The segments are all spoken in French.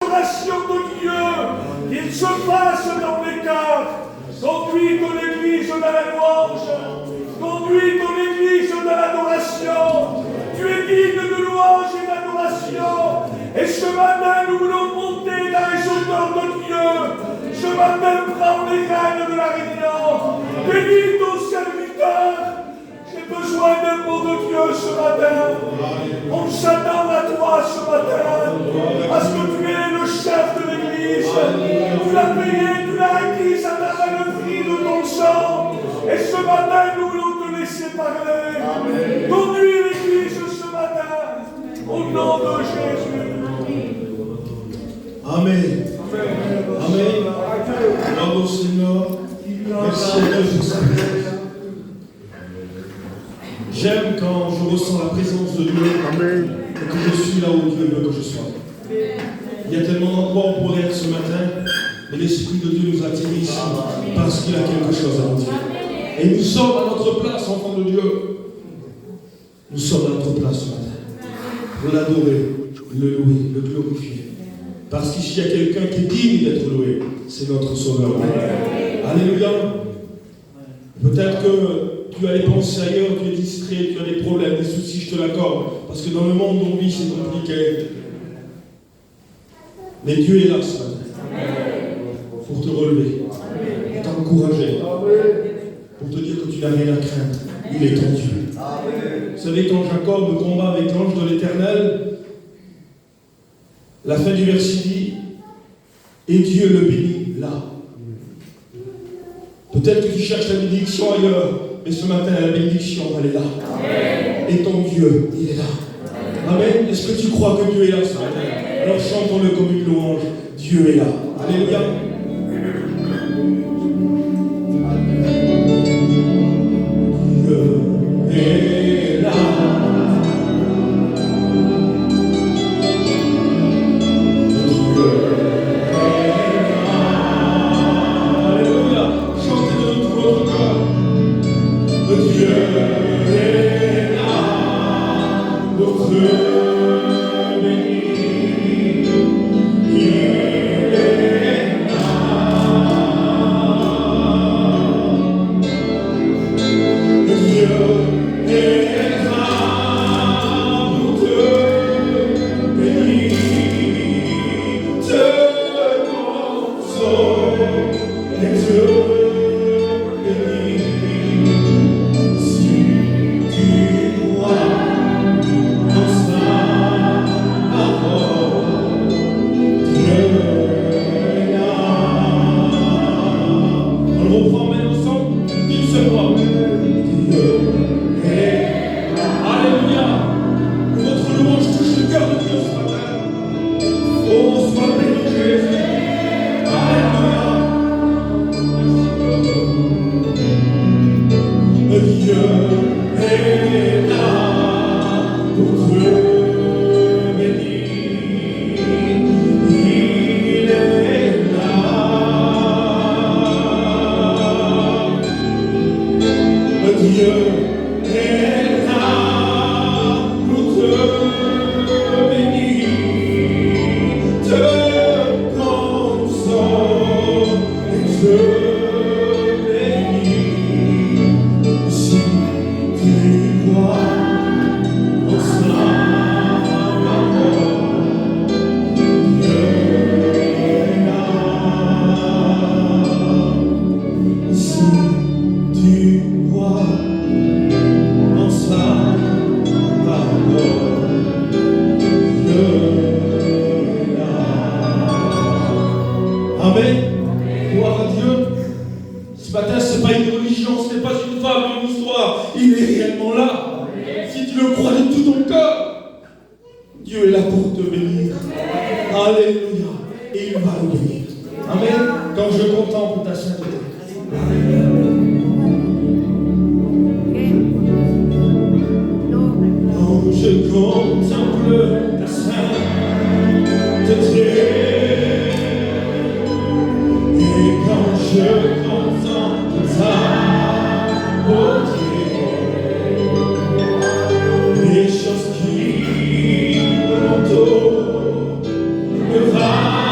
l'adoration de Dieu, qu'il se fasse dans les cœurs. Conduis ton Église dans la louange. Conduis ton Église dans l'adoration. Tu es digne de louange et d'adoration. Et ce matin, nous voulons monter dans les hauteurs de Dieu. Ce matin, prends les rênes de la réunion. Bénis ton serviteur. J'ai besoin d'un mot de Dieu ce matin. On s'attend à toi ce matin. Parce que tu es le chef de l'Église. Tu l'as payé, tu l'as acquis à travers le prix de ton sang. Et ce matin, nous voulons te laisser parler. Conduis l'Église ce matin. Au nom de Jésus. Amen. Amen. Bravo Seigneur. Merci à Dieu pour sa présence. J'aime quand je ressens la présence de Dieu. Amen. Et que je suis là où Dieu veut que je sois. Il y a tellement d'endroits où on pourrait être ce matin, mais l'Esprit de Dieu nous attire ici parce qu'il a quelque chose à nous dire. Et nous sommes à notre place, enfants de Dieu. Nous sommes à notre place ce matin. Pour l'adorer, le louer, le glorifier. Parce qu'ici, il y a quelqu'un qui est digne d'être loué. C'est notre Sauveur. Alléluia. Peut-être que tu as les pensées ailleurs, tu es distrait, tu as des problèmes, des soucis, je te l'accorde. Parce que dans le monde où on vit, c'est compliqué. Mais Dieu est là ce matin. Pour te relever, pour t'encourager, pour te dire que tu n'as rien à craindre. Il est ton Dieu. Vous savez, quand Jacob combat avec l'ange de l'Éternel, la fin du verset dit, et Dieu le bénit là. Peut-être que tu cherches la bénédiction ailleurs, mais ce matin, la bénédiction, elle est là. Et ton Dieu, il est là. Amen. Est-ce que tu crois que Dieu est là ce matin? Alors chantons-le comme une louange. Dieu est là. Alléluia. Dieu est là. Les choses qui m'entourent me valent.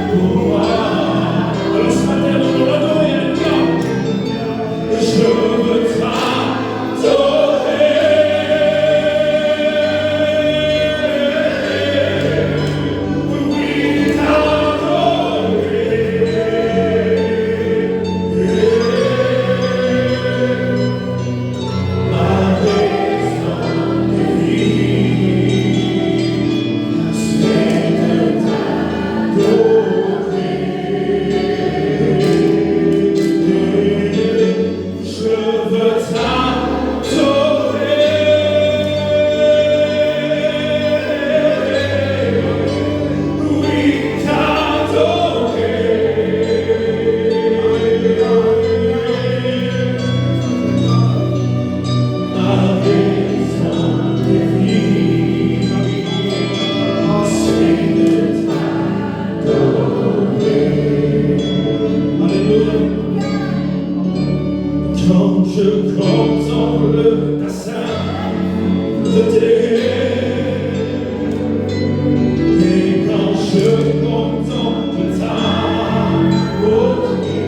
pour moi. Alors ce matin, nous allons l'adorer, alléluia. Je veux t'adorer. Oui, quand je contemple ta sainteté et quand je contemple ta beauté,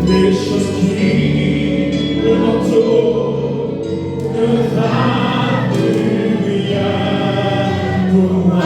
les choses qui m'entourent ne valent plus rien pour moi.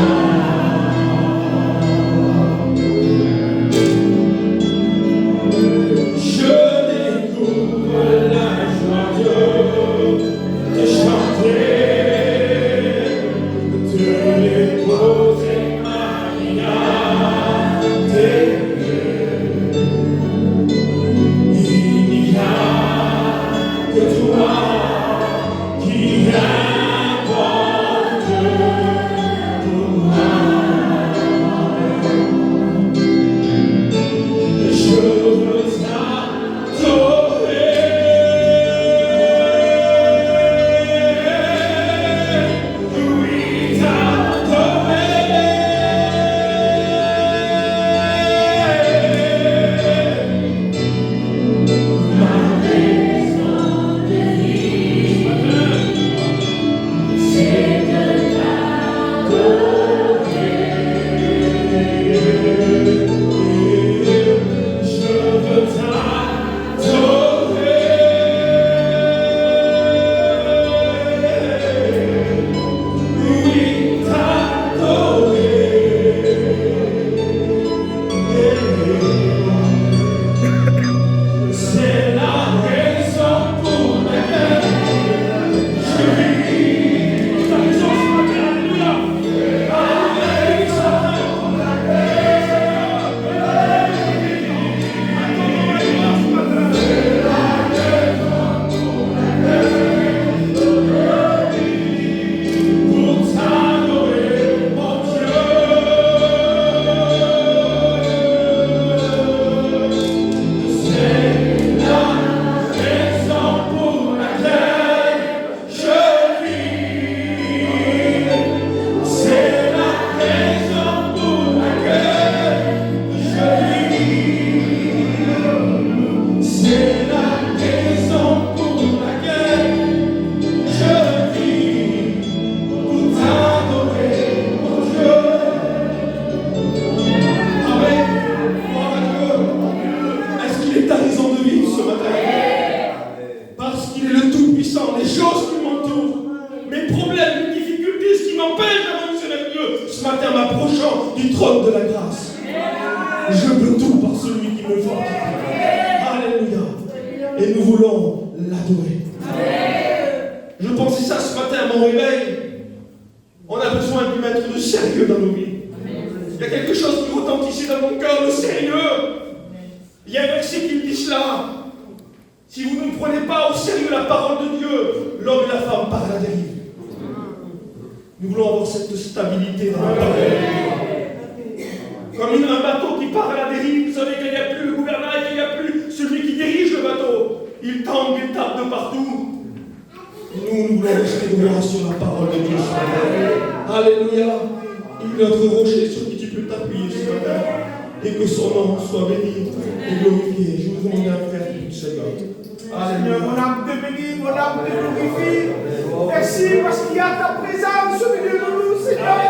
Merci parce qu'il y a ta présence au milieu de nous, Seigneur.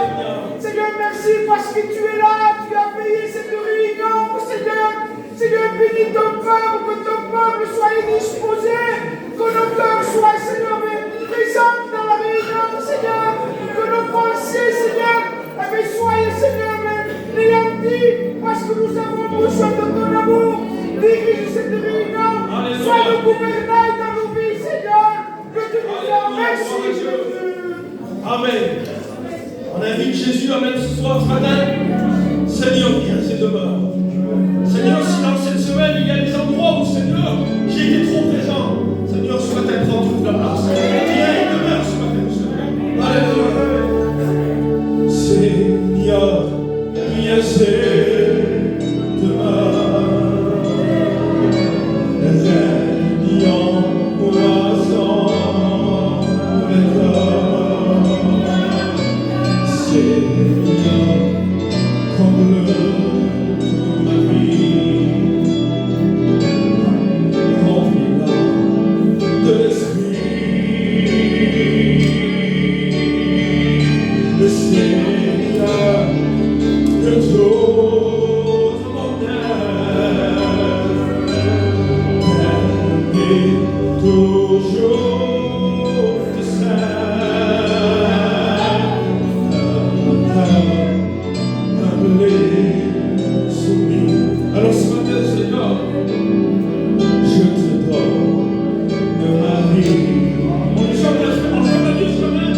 Bénis ton peuple, que ton peuple soit disposé, que nos cœurs soient, Seigneur, présents dans la réunion, Seigneur, que nos pensées, Seigneur, soyez, Seigneur, anéantis, parce que nous avons besoin de ton amour. Dirige cette réunion, sois le gouvernail dans nos vies, Seigneur, que tu nous emmènes, Jésus. Amen. On invite Jésus, amen, ce soir, ce matin. Seigneur, viens, c'est demain. Seigneur, si dans cette semaine, il y a des endroits où, Seigneur, j'ai été trop présent. Seigneur, ce matin, prends toute la place. Viens et demeure ce matin, Seigneur. Alléluia. Seigneur, viens, c'est demain. Régnant oiseau avec l'homme. Seigneur, comble ma vie, remplis-la de l'esprit. Le Seigneur, que tout mon âme t'aime toujours de ça. Alors ce matin, Seigneur, je te donne ma vie. On chante Dieu ce matin.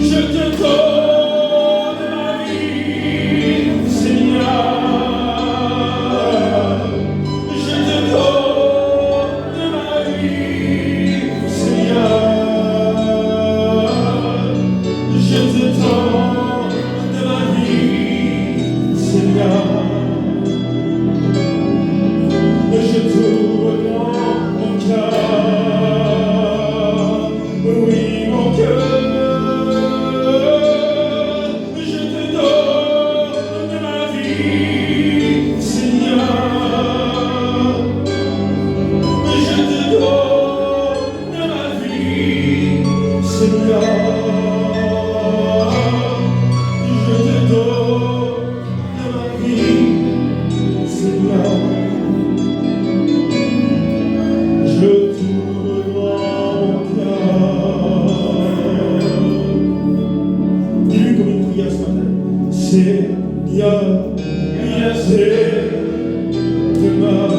Je te donne ma vie, Seigneur. Je te donne ma vie, Seigneur. Je te donne ma vie, Seigneur. Je t'ouvre mon cœur, oui mon cœur. Je te donne ma vie, Seigneur. Je te donne ma vie, Seigneur. Je te donne ma vie, Seigneur. Je t'ouvre mon cœur. Dis-lui comme une prière ce matin. Seigneur, viens, c'est demain.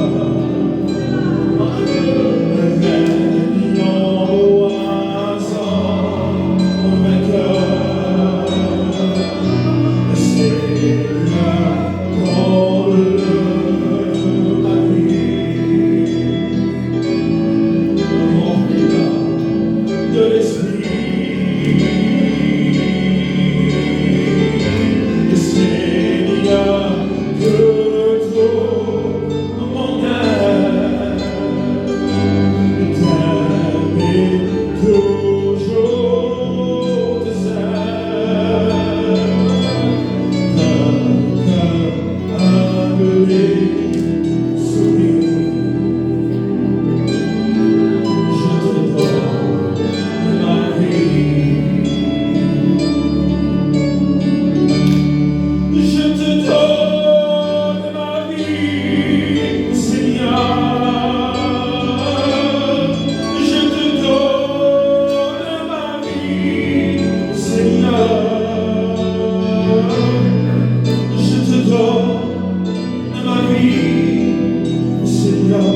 Régnant oiseau vainqueur. Seigneur, comble ma vie. De l'esprit, le Seigneur, que tout mon âme t'aime toujours de ça. D'un cœur humble et soumis. Je te donne ma vie. Je te donne ma vie, Seigneur. Je te donne ma vie, Seigneur. Je te donne ma vie, Seigneur.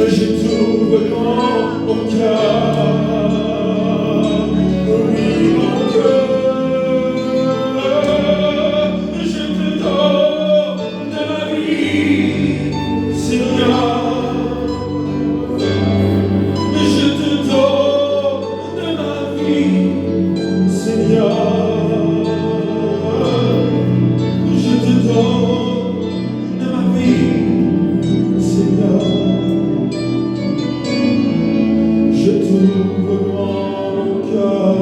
Je t'ouvre mon cœur, oui mon cœur. Je te donne ma vie, Seigneur. Je te donne ma vie, Seigneur. Je te donne ma vie, Seigneur. Je t'ouvre mon cœur.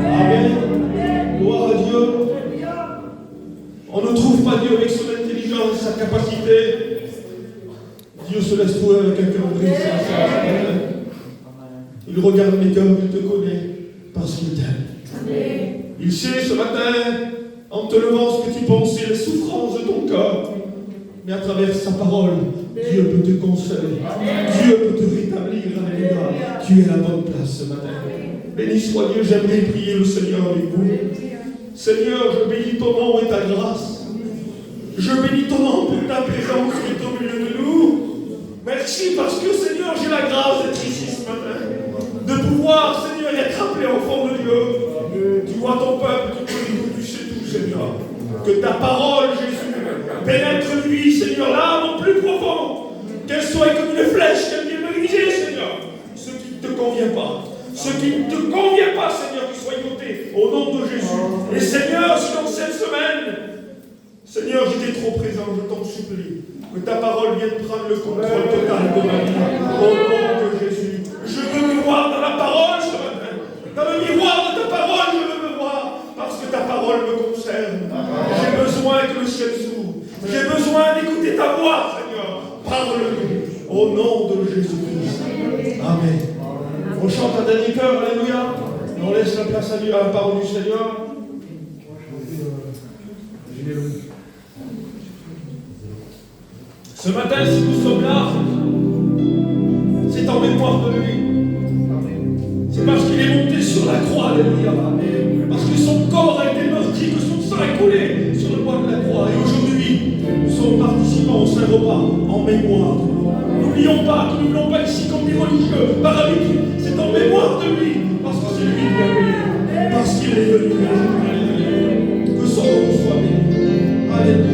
Amen. Gloire à Dieu. On ne trouve pas Dieu avec son intelligence, sa capacité. Dieu se laisse trouver avec un cœur brisé. Il regarde mes cœurs, il te connaît parce qu'il t'aime. Il sait ce matin, en te levant ce que tu pensais, les souffrances de ton cœur. Mais à travers sa parole, Dieu peut te consoler. Dieu peut te rétablir. Alléluia. Tu es à la bonne place ce matin. Béni soit Dieu, j'aimerais prier le Seigneur avec vous. Seigneur, je bénis ton nom et ta grâce. Je bénis ton nom pour ta présence qui est au milieu de nous. Merci parce que, Seigneur, j'ai la grâce d'être ici ce matin. De pouvoir, Seigneur, être appelé enfant de Dieu. Tu vois ton peuple, tu connais tout, tu sais tout, Seigneur. Que ta parole, Jésus, pénètre lui, Seigneur, l'âme au plus profond. Qu'elle soit comme une flèche, qu'elle vienne briser, Seigneur. Ce qui ne te convient pas. Ce qui ne te convient pas, Seigneur, qu'il soit ôté au nom de Jésus. Et Seigneur, si dans cette semaine, Seigneur, j'étais trop présent, je t'en supplie, que ta parole vienne prendre le contrôle total de ma vie. Au nom de Jésus. Je veux me voir dans la parole ce matin. Dans le miroir de ta parole, je veux me voir. Parce que ta parole me concerne. J'ai besoin que le ciel s'ouvre. J'ai besoin d'écouter ta voix, Seigneur. Parle-nous. Au nom de Jésus-Christ. Amen. On chante un dernier cœur, alléluia. Et on laisse la place à la parole du Seigneur. Ce matin, si nous sommes là, c'est en mémoire de lui. C'est parce qu'il est monté sur la croix, alléluia. Parce que son corps a été meurtri, que son sang a coulé sur le bois de la croix. Et aujourd'hui, nous sommes participants au Saint-Repas en mémoire de lui. N'oublions pas que nous ne voulons pas ici comme des religieux, par habitude. C'est en mémoire de lui, parce que c'est lui qui a payé, parce qu'il est venu. Alléluia. Que son nom soit béni. Alléluia.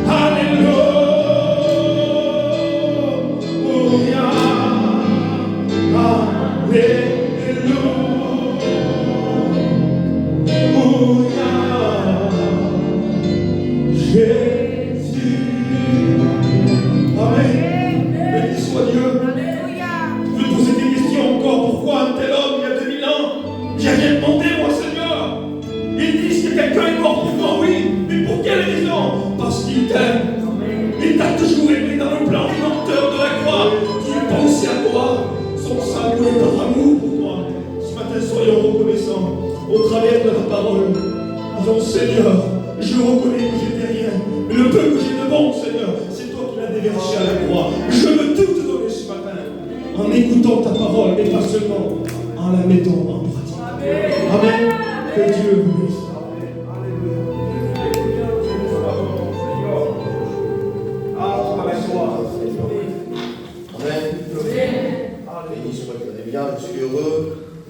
Alléluia. Jésus. Amen. Béni soit Dieu. Je vais poser des questions encore. Pourquoi un tel homme, il y a 2000 ans, j'ai rien demandé, moi, Seigneur. Ils disent que quelqu'un est mort pour toi, oui. Mais pour quelle raison? Parce qu'il t'aime. Il t'a toujours aimé dans le plan rédempteur de la croix. Il pensait à toi. Son sang est par amour pour toi. Ce matin, soyons reconnaissants au travers de ta parole. Disons, Seigneur, je reconnais que j'étais rien. Mais le peu que j'ai de bon, Seigneur, c'est toi qui l'as déversé à la croix. Je veux tout te donner ce matin. En écoutant ta parole, mais pas seulement en la mettant en pratique. Amen. Que Dieu vous bénisse. Béni soit Dieu. Eh bien, je suis heureux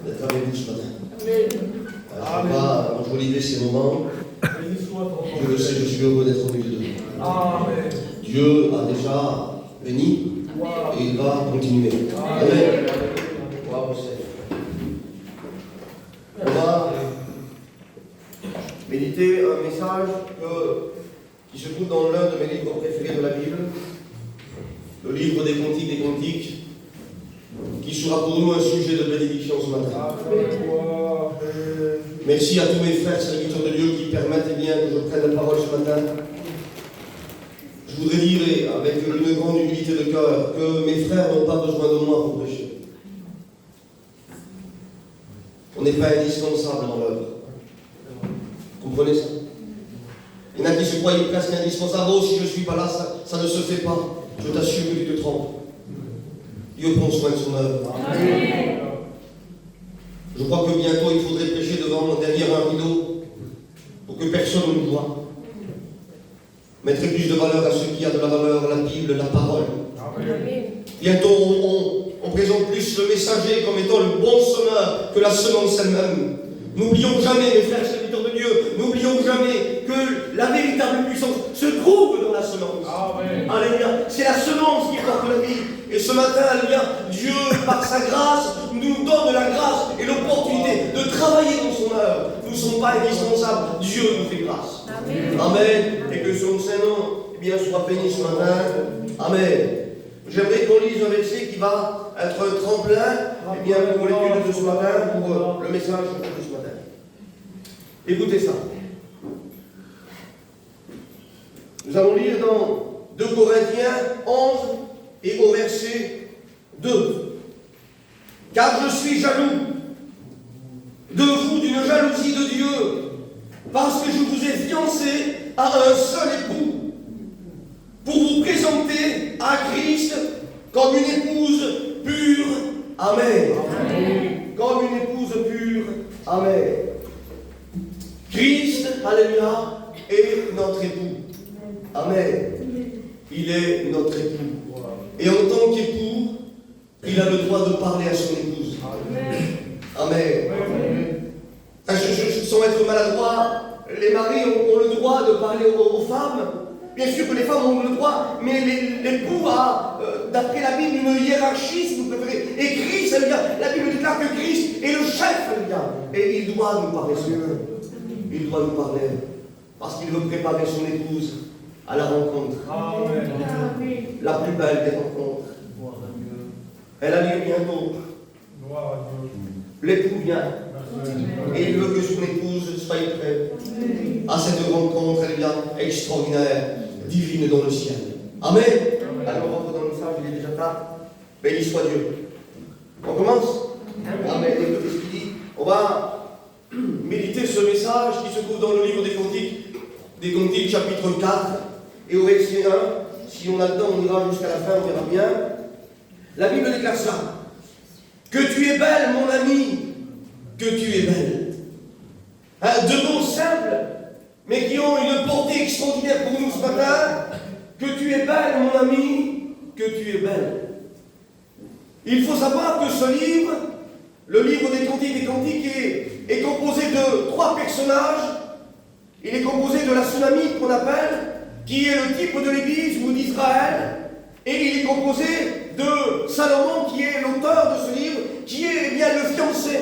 d'être avec vous ce matin. Je ne vais pas enjoliver ces moments. Je le sais, je suis heureux d'être au milieu de vous. Dieu a déjà béni et il va continuer. Amen. Gloire au Seigneur. On va méditer un message qui se trouve dans l'un de mes livres préférés de la Bible, le livre des Cantiques, qui sera pour nous un sujet de bénédiction ce matin. Merci à tous mes frères serviteurs de Dieu qui permettent bien que je prenne la parole ce matin. Je voudrais dire avec une grande humilité de cœur que mes frères n'ont pas besoin de moi pour prêcher. On n'est pas indispensable dans l'œuvre. Vous comprenez ça? Il y en a qui se croient presque indispensables. Oh, si je ne suis pas là, ça ne se fait pas. Je t'assure que tu te trompes. Dieu prend soin de son œuvre. Amen. Je crois que bientôt il faudrait prêcher derrière un rideau pour que personne ne nous voie. Mettre plus de valeur à ce qui a de la valeur, la Bible, la parole. Amen. Bientôt on présente plus le messager comme étant le bon semeur que la semence elle-même. N'oublions jamais, mes frères serviteurs de Dieu, n'oublions jamais que la véritable puissance se trouve dans la semence. Amen. Alléluia. C'est la semence qui porte la vie. Et ce matin, alléluia, Dieu, par sa grâce, nous donne la grâce et l'opportunité de travailler dans son œuvre. Nous ne sommes pas indispensables. Dieu nous fait grâce. Amen. Amen. Et que son Saint-Nom soit béni ce matin. Amen. J'aimerais qu'on lise un verset qui va être un tremplin pour l'étude de ce matin, pour le message de ce matin. Écoutez ça. Nous allons lire dans 2 Corinthiens 11 et au verset 2. Car je suis jaloux de vous d'une jalousie de Dieu, parce que je vous ai fiancé à un seul époux, pour vous présenter à Christ comme une épouse pure. Amen. Amen. Comme une épouse pure. Amen. Christ, alléluia, est notre époux. Amen. Il est notre époux. Et en tant qu'époux, il a le droit de parler à son épouse. Amen. Sans être maladroit, les maris ont le droit de parler aux femmes. Bien sûr que les femmes ont le droit, mais l'époux a, d'après la Bible, une hiérarchie, si vous préférez. Et Christ, la Bible déclare que Christ est le chef, et il doit nous parler, Seigneur. Il doit nous parler, parce qu'il veut préparer son épouse à la rencontre. Amen. La plus belle des rencontres. Elle a lieu bientôt. L'époux vient. Et il veut que son épouse soit prête à cette rencontre extraordinaire, divine dans le ciel. Amen. Alors on rentre dans le message, il est déjà tard. Béni soit Dieu. On commence. Amen. Écoutez ce qu'il dit. On va méditer ce message qui se trouve dans le livre des Cantiques, chapitre 4, et au verset 1. Si on a le temps, on ira jusqu'à la fin, on verra bien. La Bible déclare ça. Que tu es belle, mon ami, que tu es belle. Deux mots simples, mais qui ont une portée extraordinaire pour nous ce matin. Que tu es belle, mon ami, que tu es belle. Il faut savoir que ce livre, le livre des Cantiques, est composé de 3 personnages. Il est composé de la Sunamite qu'on appelle, qui est le type de l'Église ou d'Israël, et il est composé de Salomon, qui est l'auteur de ce livre, qui est bien le fiancé.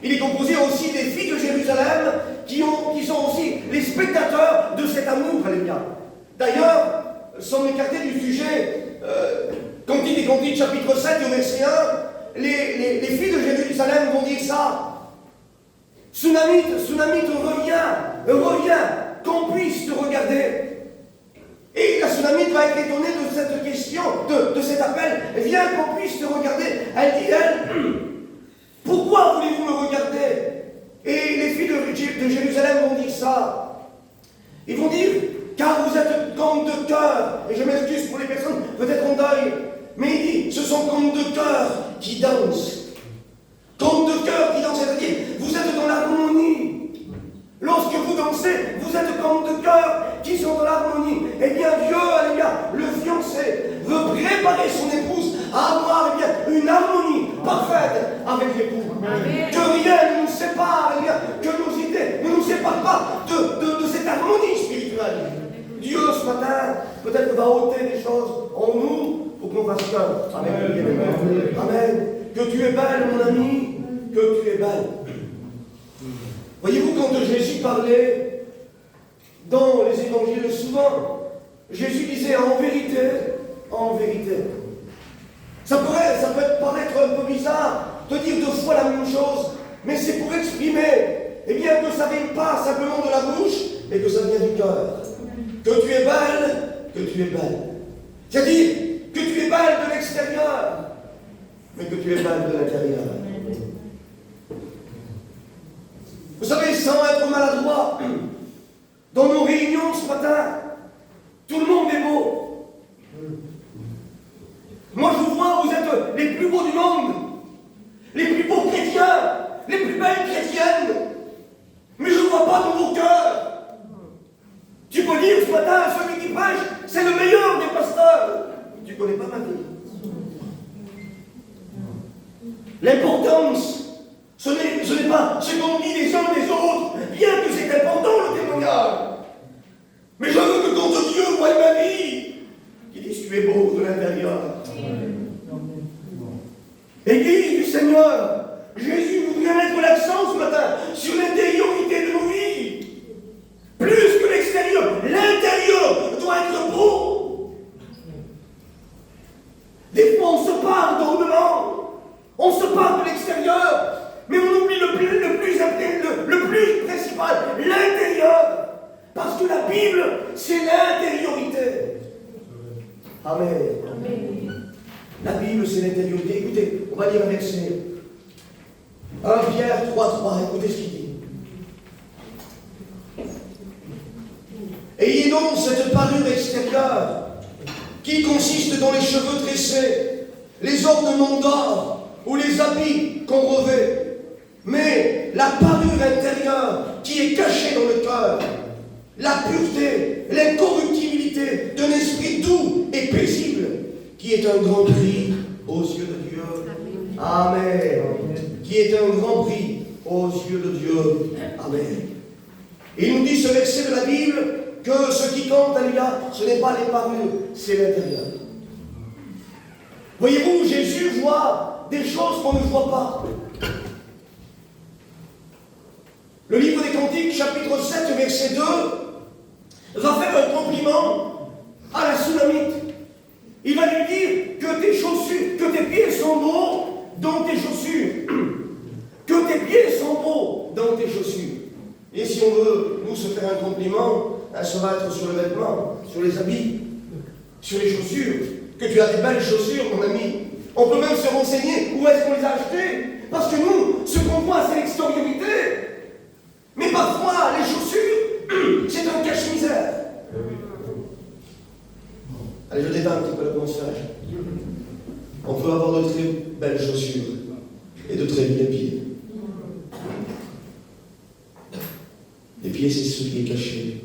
Il est composé aussi des filles de Jérusalem, qui sont aussi les spectateurs de cet amour, alléluia. Alléluia. D'ailleurs, sans m'écarter du sujet, Cantique des Cantiques, chapitre 7, au verset 1, les filles de Jérusalem vont dire ça. Tsunamite, reviens, qu'on puisse te regarder. Et la Tsunamite va être étonnée de cette question, de cet appel. Viens qu'on puisse te regarder. Elle dit, pourquoi voulez-vous me regarder? Et les filles de Jérusalem vont dire ça. Ils vont dire, car vous êtes comme de cœur. Et je m'excuse pour les personnes peut-être en deuil. Mais il dit, ce sont comme de cœur qui dansent. Comme de cœur qui dansent, c'est-à-dire, vous êtes dans l'harmonie. Lorsque vous dansez, vous êtes comme de cœur qui sont dans l'harmonie. Eh bien, Dieu, alléluia, le fiancé veut préparer son épouse à avoir une harmonie parfaite avec l'époux. Que rien ne nous sépare, que nos idées ne nous séparent pas de cette harmonie spirituelle. Dieu, ce matin, peut-être va ôter des choses en nous pour qu'on fasse qu'un. Amen. Amen. Que tu es belle, mon ami, que tu es belle. Voyez-vous, quand Jésus parlait dans les évangiles, souvent, Jésus disait en vérité. Ça peut paraître un peu bizarre de dire deux fois la même chose, mais c'est pour exprimer, eh bien, que ça ne vient pas simplement de la bouche, mais que ça vient du cœur. Que tu es belle. C'est-à-dire que tu es belle de l'extérieur, mais que tu es belle de l'intérieur. Vous savez, sans être maladroit, dans nos réunions ce matin, tout le monde est beau. Moi je vous vois, vous êtes les plus beaux du monde, les plus beaux chrétiens, les plus belles chrétiennes, mais je ne vois pas dans vos cœurs. Tu peux dire ce matin à celui qui prêche, c'est le meilleur des pasteurs. Tu ne connais pas ma vie. L'importance, ce n'est pas ce qu'on dit les uns des autres, bien que c'est important le témoignage. Mais je veux que quand Dieu voie ma vie, qu'il dise tu es beau de l'intérieur. Église du Seigneur, Jésus voudrait mettre l'accent ce matin sur l'intériorité de nos vies. Plus que l'extérieur, l'intérieur doit être beau. Des fois on se parle d'ornement, on se parle de l'extérieur, mais on oublie le plus principal, l'intérieur. Parce que la Bible, c'est l'intériorité. Amen. La Bible, c'est l'intériorité. Écoutez, on va lire un verset. 1 Pierre 3:3, écoutez ce qu'il dit. Ayez donc cette parure extérieure qui consiste dans les cheveux tressés, les ornements d'or ou les habits qu'on revêt, mais la parure intérieure qui est cachée dans le cœur, la pureté, l'incorruptibilité d'un esprit doux et paisible, qui est un grand prix aux yeux de Dieu. Amen. Qui est un grand prix aux yeux de Dieu. Amen. Il nous dit ce verset de la Bible que ce qui compte, alléluia, ce n'est pas les parures, c'est l'intérieur. Voyez-vous, Jésus voit des choses qu'on ne voit pas. Le livre des Cantiques, chapitre 7, verset 2, va faire un compliment à la Tsunamite. Il va lui dire que tes chaussures, que tes pieds sont beaux dans tes chaussures. Que tes pieds sont beaux dans tes chaussures. Et si on veut, nous, se faire un compliment, ça va être sur le vêtement, sur les habits, sur les chaussures. Que tu as des belles chaussures, mon ami. On peut même se renseigner où est-ce qu'on les a achetées. Parce que nous, ce qu'on voit, c'est l'extériorité. Mais parfois, les chaussures, c'est un cache-misère. Allez, je détends un petit peu l'atmosphère. On peut avoir de très belles chaussures et de très vieux pieds. Les pieds, c'est ce qui est caché.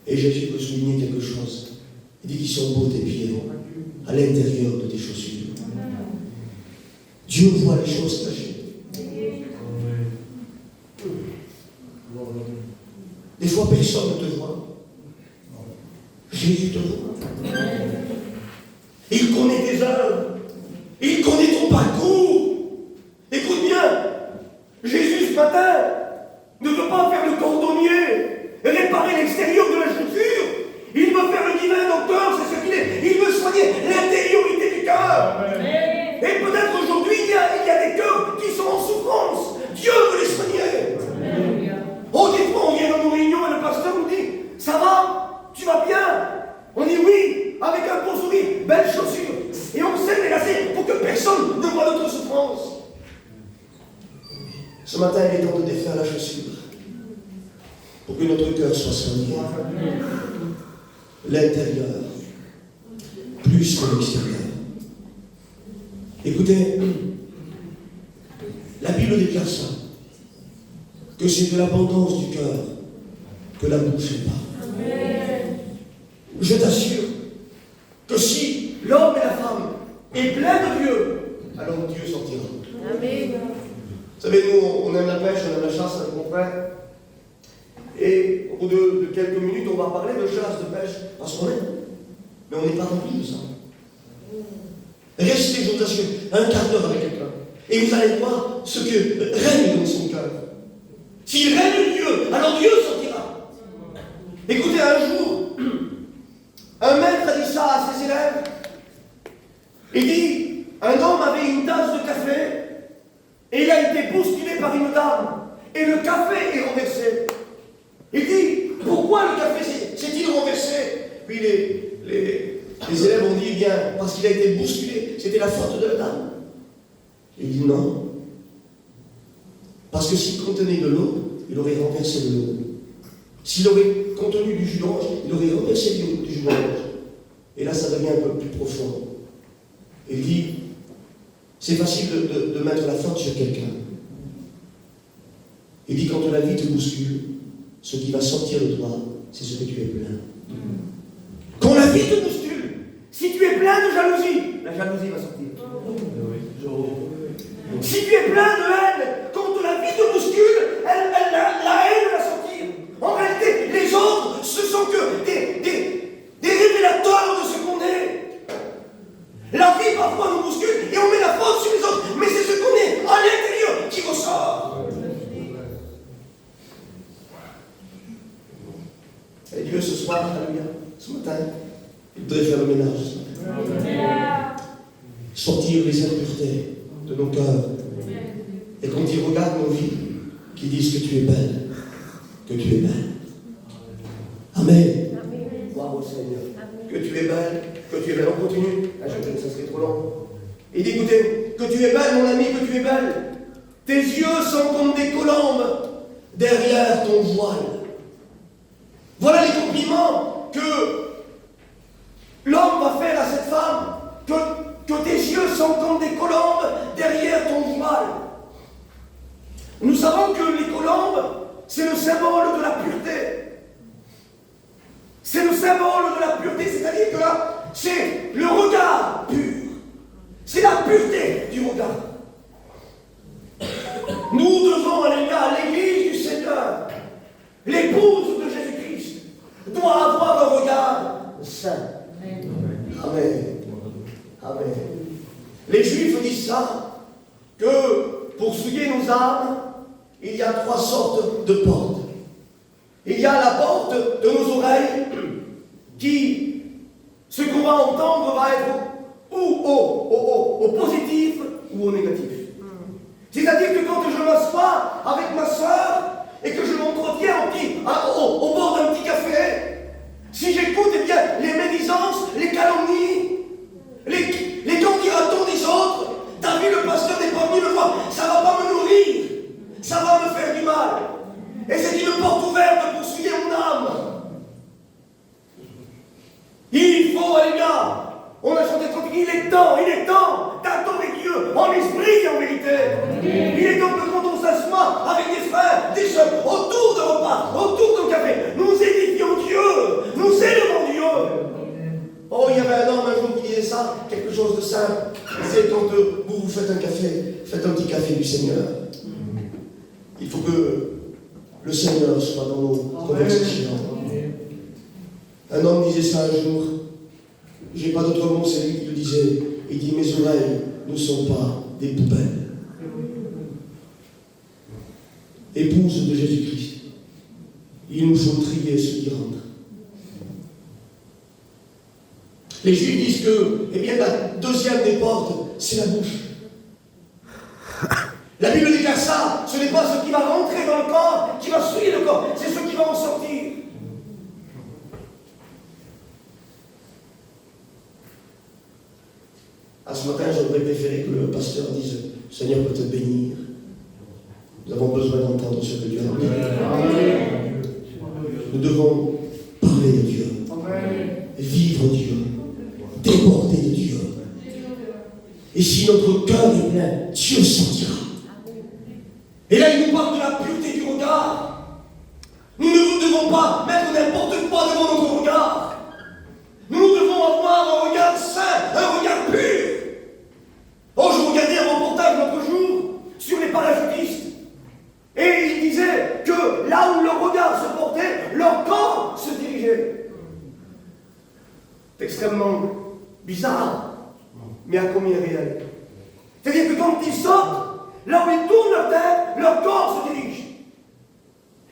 Et Jésus peut souligner quelque chose. Il dit qu'ils sont beaux tes pieds, à l'intérieur de tes chaussures. Dieu voit les choses cachées. Des fois, personne ne te voit. Jésus te voit. Il connaît tes œuvres. Il connaît ton parcours. Écoute bien. Jésus, ce matin, ne veut pas faire le cordonnier et réparer l'extérieur de la Ce matin, il est temps de défaire la chaussure pour que notre cœur soit soigné. L'intérieur, plus que l'extérieur. Écoutez, la Bible déclare ça, que c'est de l'abondance du cœur que la bouche parle. Je t'assure que si l'homme et la femme est plein de Dieu, alors Dieu sortira. Amen. Vous savez, nous, on aime la pêche, on aime la chasse avec mon frère. Et au bout de quelques minutes, on va parler de chasse, de pêche, parce qu'on aime. Mais on n'est pas rempli de ça. Restez, je vous assure, un quart d'heure avec quelqu'un. Et vous allez voir ce que règne dans son cœur. S'il règne Dieu, alors Dieu sortira. Écoutez, un jour, un maître a dit ça à ses élèves. Il dit, un homme avait une tasse de café et il a été bousculé par une dame. Et le café est renversé. Il dit, pourquoi le café s'est-il renversé? Puis les élèves ont dit, eh bien, parce qu'il a été bousculé, c'était la faute de la dame. Il dit non. Parce que s'il contenait de l'eau, il aurait renversé de l'eau. S'il aurait contenu du jus d'orange, il aurait renversé du jus d'orange. Et là, ça devient un peu plus profond. Il dit, c'est facile de mettre la faute sur quelqu'un. Il dit, quand la vie te bouscule, ce qui va sortir de toi, c'est ce que tu es plein. Quand la vie te bouscule, si tu es plein de jalousie, la jalousie va sortir. Si tu es plein de haine, quand la vie te bouscule, la haine va sortir. En réalité, les autres, ce sont que des révélateurs de ce qu'on est. La vie parfois nous bouscule et on met la faute sur les autres, mais c'est ce qu'on est à l'intérieur qui ressort. Et Dieu ce soir, alléluia, ce matin, il voudrait faire le ménage ce matin. Sortir les impuretés de nos cœurs. Et quand il regarde nos vies, qu'ils disent que tu es belle, que tu es belle. Amen. Gloire au Seigneur. Que tu es belle, que tu es belle. On continue. Ça serait trop long. Il dit, écoutez, que tu es belle, mon ami, que tu es belle. Tes yeux sont comme des colombes derrière ton voile. Voilà les compliments que l'homme va faire à cette femme. Que tes yeux sont comme des colombes derrière ton voile. Nous savons que les colombes, c'est le symbole de la pureté. C'est le symbole de la pureté, c'est-à-dire que là, c'est le regard pur. C'est la pureté du regard. Nous devons aller à l'église du Seigneur. L'épouse de Jésus-Christ doit avoir un regard saint. Amen. Amen. Les Juifs disent ça, que pour souiller nos âmes, il y a 3 sortes de portes. Il y a la porte de nos oreilles, qui, ce qu'on va entendre va être ou au positif ou au négatif. C'est-à-dire que quand je m'assois avec ma soeur et que je m'entretiens au bord d'un petit café, si j'écoute eh bien, les médisances, les calomnies, les candidatons des autres, t'as vu le pasteur n'est pas venu me voir, ça ne va pas me nourrir, ça va me faire du mal. Et c'est une porte ouverte pour souiller mon âme. Il faut, les gars, on a chanté trop, il est temps d'adorer Dieu en esprit et en vérité. Il est temps que quand on s'assoit avec des frères, des sœurs, autour de repas, autour de café, nous édifions Dieu, nous élevons Dieu. Oh, il y avait un homme un jour qui disait ça, quelque chose de simple. C'est quand vous faites un café, faites un petit café du Seigneur. Il faut que le Seigneur soit dans nos conversations. Un homme disait ça un jour. J'ai pas d'autre mot, c'est lui qui le disait. Il dit, mes oreilles ne sont pas des poubelles. Épouse de Jésus-Christ, il nous faut trier ce qui rentre. Les Juifs disent que, eh bien, la deuxième des portes, c'est la bouche. La Bible déclare ça, ce n'est pas ce qui va rentrer dans le corps, qui va souiller le corps, c'est ce qui va en sortir. À ce matin, j'aurais préféré que le pasteur dise, Seigneur peut te bénir. Nous avons besoin d'entendre ce que Dieu a dit. Nous devons parler de Dieu, vivre Dieu, déborder de Dieu. Et si notre cœur est plein, Dieu sortira. Et là, il nous parle de la pureté du regard. Nous ne devons pas mettre n'importe quoi devant notre regard. Nous devons avoir un regard saint, un regard pur. Oh, je regardais un reportage l'autre jour sur les parachutistes. Et il disait que là où leur regard se portait, leur corps se dirigeait. C'est extrêmement bizarre, mais à combien réel. C'est-à-dire que quand ils sortent, là où ils tournent leur tête, leur corps se dirige.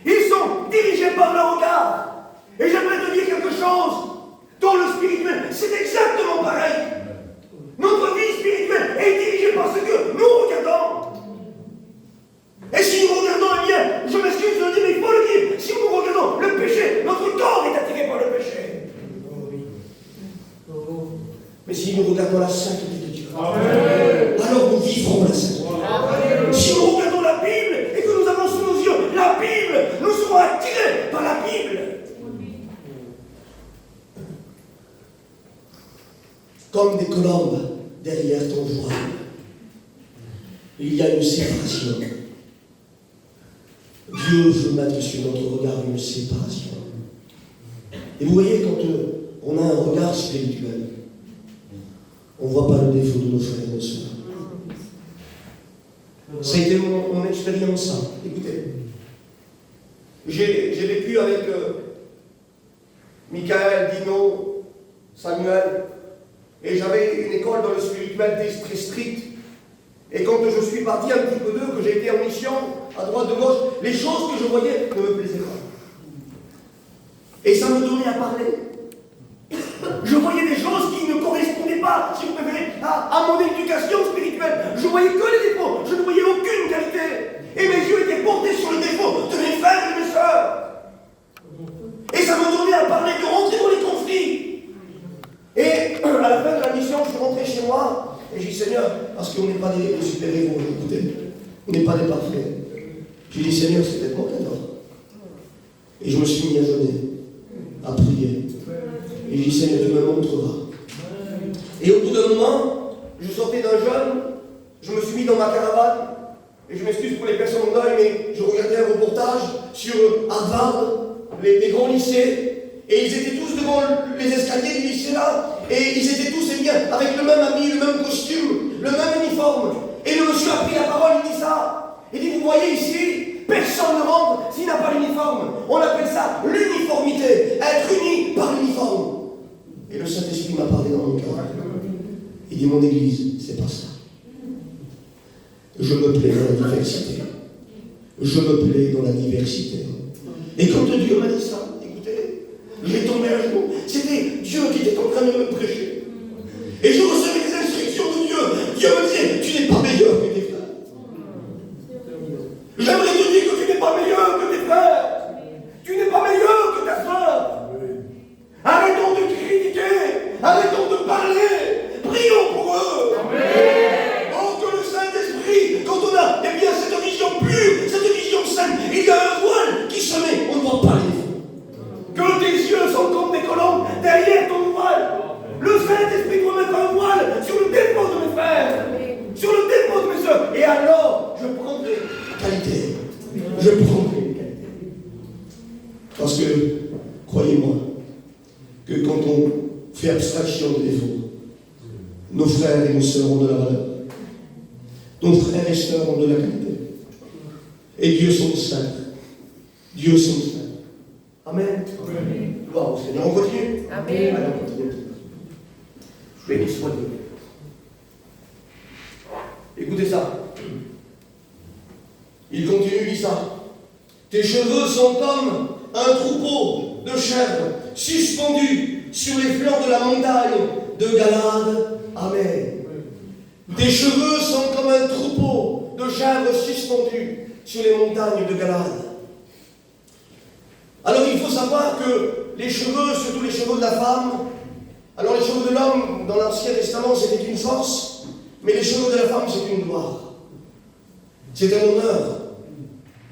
Ils sont dirigés par leur regard. Et j'aimerais te dire quelque chose. Dans le spirituel, c'est exactement pareil. Notre vie spirituelle est dirigée par ce que nous regardons. Et si nous regardons, eh bien, je m'excuse de le dire, mais il faut le dire, si nous regardons le péché, notre corps est attiré par le péché. Mais si nous regardons la sainteté de Dieu, alors nous vivrons la sainteté. Si nous regardons la Bible et que nous avons sous nos yeux la Bible, nous serons attirés par la Bible. Comme des colombes derrière ton voile, il y a une séparation. Dieu veut mettre sur notre regard une séparation. Et vous voyez, quand on a un regard spirituel, on ne voit pas le défaut de nos frères et nos sœurs. Ça a été mon expérience, ça. Écoutez, j'ai vécu avec Michael, Dino, Samuel, et j'avais une école dans le spirituel très stricte. Et quand je suis parti un petit peu d'eux, que j'ai été en mission, à droite, de gauche, les choses que je voyais ne me plaisaient pas. Et ça me donnait à parler. Je voyais des choses qui ne correspondaient pas, si vous préférez, à mon éducation spirituelle. Je voyais que les défauts, je ne voyais aucune qualité. Et mes yeux étaient portés sur les défauts de mes frères et de mes sœurs. Et ça me donnait à parler, de rentrer dans les conflits. Et à la fin de la mission, je suis rentré chez moi, et j'ai dit, Seigneur, parce qu'on n'est pas des super-héros, écoutez, on n'est pas des parfaits. J'ai dit, Seigneur, c'est peut-être moi qui adore. Et je me suis mis à jeûner, à prier. Et j'ai dit, Seigneur, tu me montreras. Et au bout d'un moment, je sortais d'un jeûne, je me suis mis dans ma caravane, et je m'excuse pour les personnes en deuil, mais je regardais un reportage sur Harvard, les grands lycées, et ils étaient tous devant les escaliers du lycée là, et ils étaient tous bien, avec le même habit, le même costume, le même uniforme. Et le monsieur a pris la parole, il dit ça. Il dit, vous voyez ici, personne ne rentre s'il n'a pas l'uniforme. On appelle ça l'uniformité, être uni par l'uniforme. Et le Saint-Esprit m'a parlé dans mon cœur. Il dit, mon église, c'est pas ça. Je me plais dans la diversité. Je me plais dans la diversité. Et quand Dieu m'a dit ça, écoutez, j'ai tombé un jour. C'était Dieu qui était en train de me prêcher. Et je recevais les instructions de Dieu. Dieu me disait, tu n'es pas meilleur que tes frères. J'aimerais te dire que tu n'es pas meilleur que tes frères. Tu n'es pas meilleur que ta soeur. Arrêtons de critiquer. Arrêtons de parler. Prions pour eux. Amen. Oh, que le Saint-Esprit, quand on a eh bien, cette vision pure, cette vision sainte, il y a un voile qui se met. On ne voit pas les défauts. Que tes yeux sont comme des colombes derrière ton voile. Le Saint-Esprit doit mettre un voile sur le défaut de mes frères, sur le défaut de mes soeurs. Et alors, je prendrai qualité. Je prendrai qualité. Parce que, croyez-moi, que quand on fait abstraction des défauts, nos frères et nos sœurs ont de la valeur. Nos frères et sœurs ont de la qualité. Et Dieu sont saints. Dieu sont saints. Amen. Amen. Gloire au Seigneur. On continue. Amen. Allez, on continue. Béni soit Dieu. Écoutez ça. Il continue, il dit ça. Tes cheveux sont comme un troupeau de chèvres suspendus sur les flancs de la montagne de Galade. Amen. Tes cheveux sont comme un troupeau de chèvres suspendus sur les montagnes de Galade. Alors il faut savoir que les cheveux, surtout les cheveux de la femme, alors les cheveux de l'homme, dans l'Ancien Testament, c'était une force, mais les cheveux de la femme, c'est une gloire. C'est un honneur.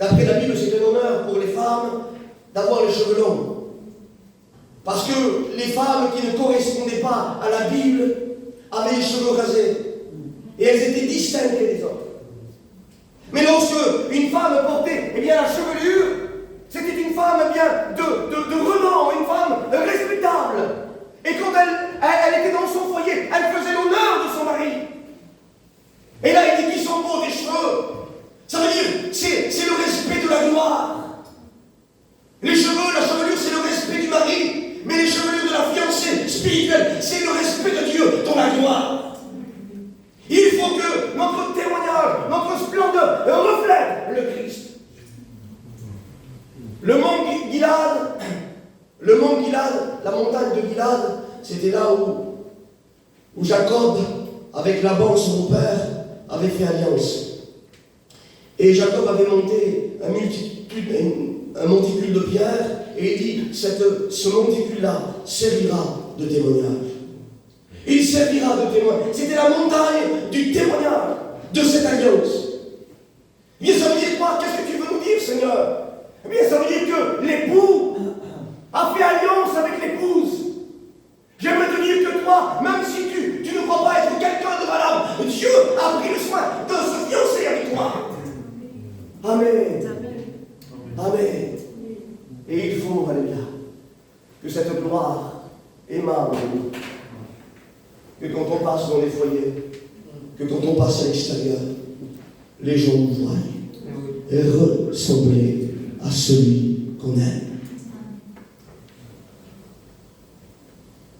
D'après la Bible, c'est un honneur pour les femmes d'avoir les cheveux longs. Parce que les femmes qui ne correspondaient pas à la Bible avaient les cheveux rasés. Et elles étaient distinguées des autres. Mais lorsque une femme portait la chevelure, c'était une femme de renom, une femme respectable. Et quand elle était dans son foyer, elle faisait l'honneur de son mari. Et là, il dit qu'ils sont beaux des cheveux. Ça veut dire, c'est le respect de la gloire. Les cheveux, la chevelure, c'est le respect du mari. Mais les chevelures de la fiancée spirituelle, c'est le respect de Dieu dans la gloire. Il faut que notre témoignage, notre splendeur reflète le Christ. Le mont Gilad, la montagne de Gilad, c'était là où Jacob, avec Laban, son père, avait fait alliance. Et Jacob avait monté un monticule de pierre, et il dit, ce monticule-là servira de témoignage. Il servira de témoignage. C'était la montagne du témoignage de cette alliance. Bien, ça veut dire quoi? Qu'est-ce que tu veux nous dire, Seigneur? Bien, ça veut dire que l'époux a fait alliance avec l'épouse. J'aimerais te dire que toi, même si tu ne crois pas être quelqu'un de valable, Dieu a pris le soin de se fiancer avec toi. Amen. Amen. Et il faut, alléluia, que cette gloire émane de nous. Que quand on passe dans les foyers, que quand on passe à l'extérieur, les gens nous voient et ressembler à celui qu'on aime.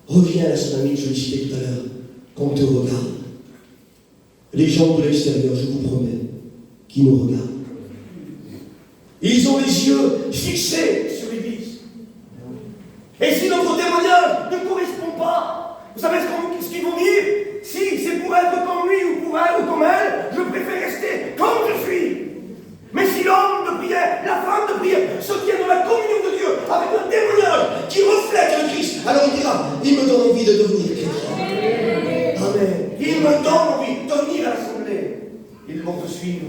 Reviens à la tsunami que je l'ai cité tout à l'heure, quand on te regarde. Les gens de l'extérieur, je vous promets, qui nous regardent. Ils ont les yeux fixés sur l'Église. Et si notre témoignage ne correspond pas, vous savez ce qu'ils vont dire? Si c'est pour être comme lui ou pour elle ou comme elle, je préfère rester comme je suis. Mais si l'homme de prière, la femme de prière, se tient dans la communion de Dieu avec un témoignage qui reflète le Christ, alors il dira, il me donne envie de devenir chrétien. Amen. Il me donne envie de venir à l'assemblée. Ils vont te suivre.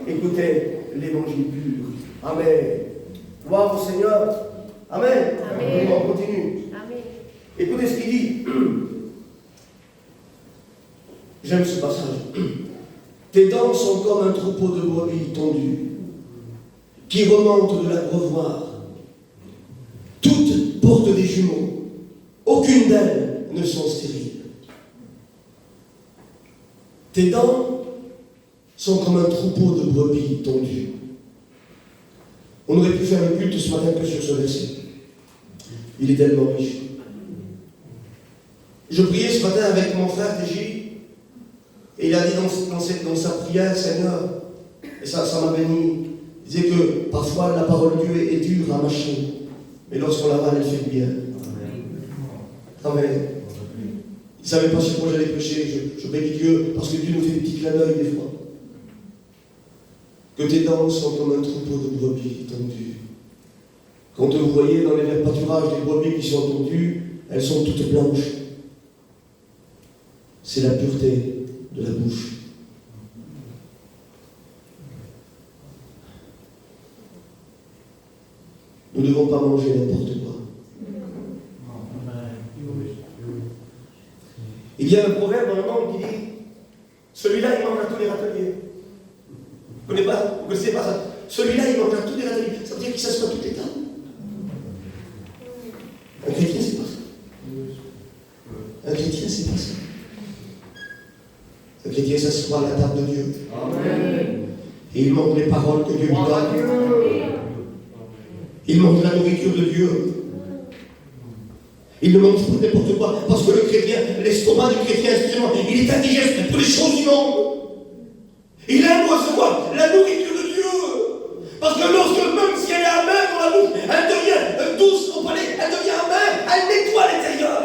Écoutez l'évangile pur. Amen. Gloire au Seigneur. Amen. Amen. On continue. Amen. Écoutez ce qu'il dit. J'aime ce passage. Tes dents sont comme un troupeau de brebis tondues, qui remontent de l'abreuvoir. Toutes portent des jumeaux. Aucune d'elles ne sont stériles. Tes dents sont comme un troupeau de brebis tondues. On aurait pu faire le culte ce matin que sur ce verset. Il est tellement riche. Je priais ce matin avec mon frère TJ, et il a dit dans sa prière, Seigneur, et ça m'a béni, il disait que parfois la parole de Dieu est dure à mâcher, mais lorsqu'on l'avale, elle fait bien. Amen. Il ne savait pas sur quoi j'allais prêcher, je bénis Dieu, parce que Dieu nous fait des petits clins d'œil des fois. Que tes dents sont comme un troupeau de brebis tondues. Quand vous voyez dans les verts pâturages des brebis qui sont tondues, elles sont toutes blanches. C'est la pureté de la bouche. Nous ne devons pas manger n'importe quoi. Il y a un proverbe dans le monde qui dit celui-là il mange à tous les râteliers. Vous ne connaissez pas ça? Celui-là il mange à tous les râteliers. Ça veut dire qu'il s'assoit à toutes les tables. Un chrétien c'est pas ça. Un chrétien c'est pas ça. Un chrétien s'assoit à la table de Dieu. Amen. Et il mange les paroles que Dieu lui donne. Il mange la nourriture de Dieu. Il ne mange pas n'importe quoi. Parce que le chrétien, l'estomac du chrétien, excusez-moi, il est indigeste pour les choses du monde. Il aime recevoir la nourriture de Dieu. Parce que lorsque, même si elle est amère dans la bouche, elle devient douce au palais, elle devient amère, elle nettoie l'intérieur.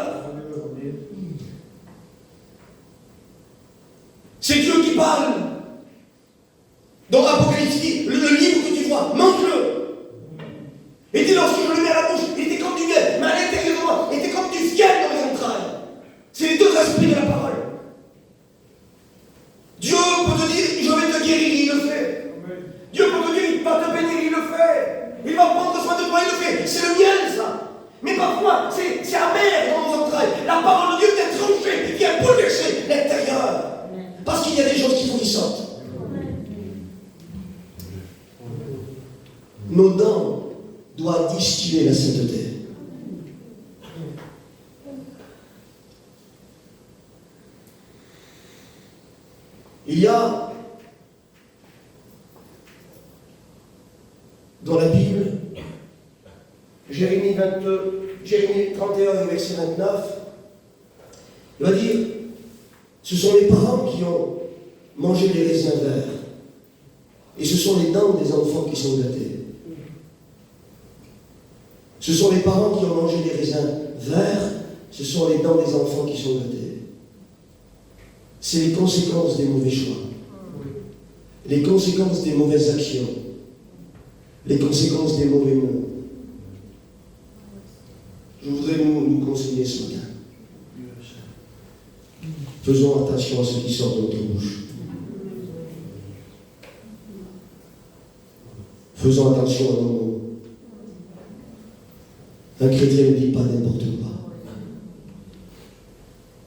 C'est Dieu qui parle. Dans l'Apocalypse, le livre que tu vois, mange-le. Et dit, lorsque je le mets à la bouche, il était comme du miel, mais à l'intérieur de moi, il était comme du fiel dans mes entrailles. C'est les deux aspects de la parole. Dieu peut te dire, je vais te guérir, il le fait. Dieu peut te dire, il va te bénir moi, c'est amer dans nos entrailles. La parole de Dieu vient trancher, vient bouleverser l'intérieur. Parce qu'il y a des choses qu'il faut qu'ils sortent. Nos dents doivent distiller la sainteté. Il y a dans la Bible, Jérémie 31, verset 29, il va dire, ce sont les parents qui ont mangé les raisins verts, et ce sont les dents des enfants qui sont gâtés. Ce sont les parents qui ont mangé les raisins verts, ce sont les dents des enfants qui sont gâtés. C'est les conséquences des mauvais choix, les conséquences des mauvaises actions, les conséquences des mauvais mots. Je voudrais nous conseiller ce matin. Faisons attention à ce qui sort de notre bouche. Faisons attention à nos mots. Un chrétien ne dit pas n'importe quoi.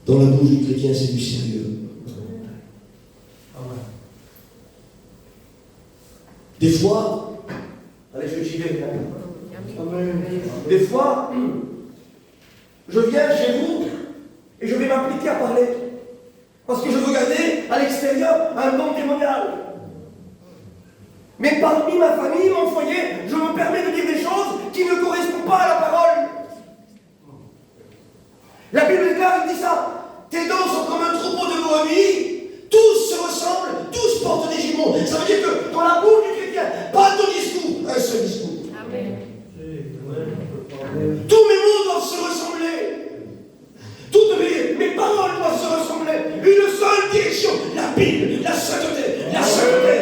Dans la bouche du chrétien, c'est du sérieux. Des fois, allez, j'y vais. Des fois, je viens chez vous et je vais m'appliquer à parler. Parce que je veux garder à l'extérieur un bon témoignage. Mais parmi ma famille, mon foyer, je me permets de dire des choses qui ne correspondent pas à la parole. La Bible est claire, elle dit ça. Tes dents sont comme un troupeau de brebis, tous se ressemblent, tous portent des jumeaux. Ça veut dire que dans la bouche du chrétien, pas de discours, un seul discours. Amen. Tous mes mots doivent se ressembler. Toutes mes paroles doivent se ressembler. Une seule direction, la Bible, la sainteté, la sainteté.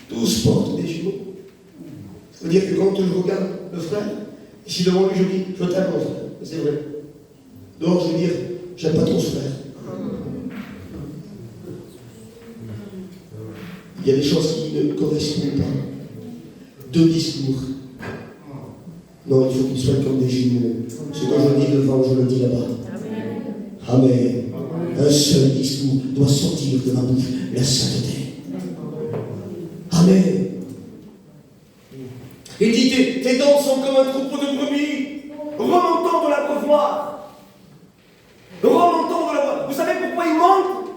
Tous portent des jumeaux. Ça veut dire que quand je regarde le frère, ici devant lui, je dis, je t'aime mon frère. C'est vrai. Dehors, je veux dire, j'aime pas ton frère. Il y a des choses qui ne correspondent pas. Deux discours. Non, il faut qu'ils soient comme des jumeaux. Ce que je dis devant, je le dis là-bas. Amen. Un seul discours doit sortir de ma bouche, la sainteté. Amen. Il dit, tes dents sont comme un troupeau de brebis, remontant de l'abreuvoir. Remontant de l'abreuvoir. Vous savez pourquoi ils montent?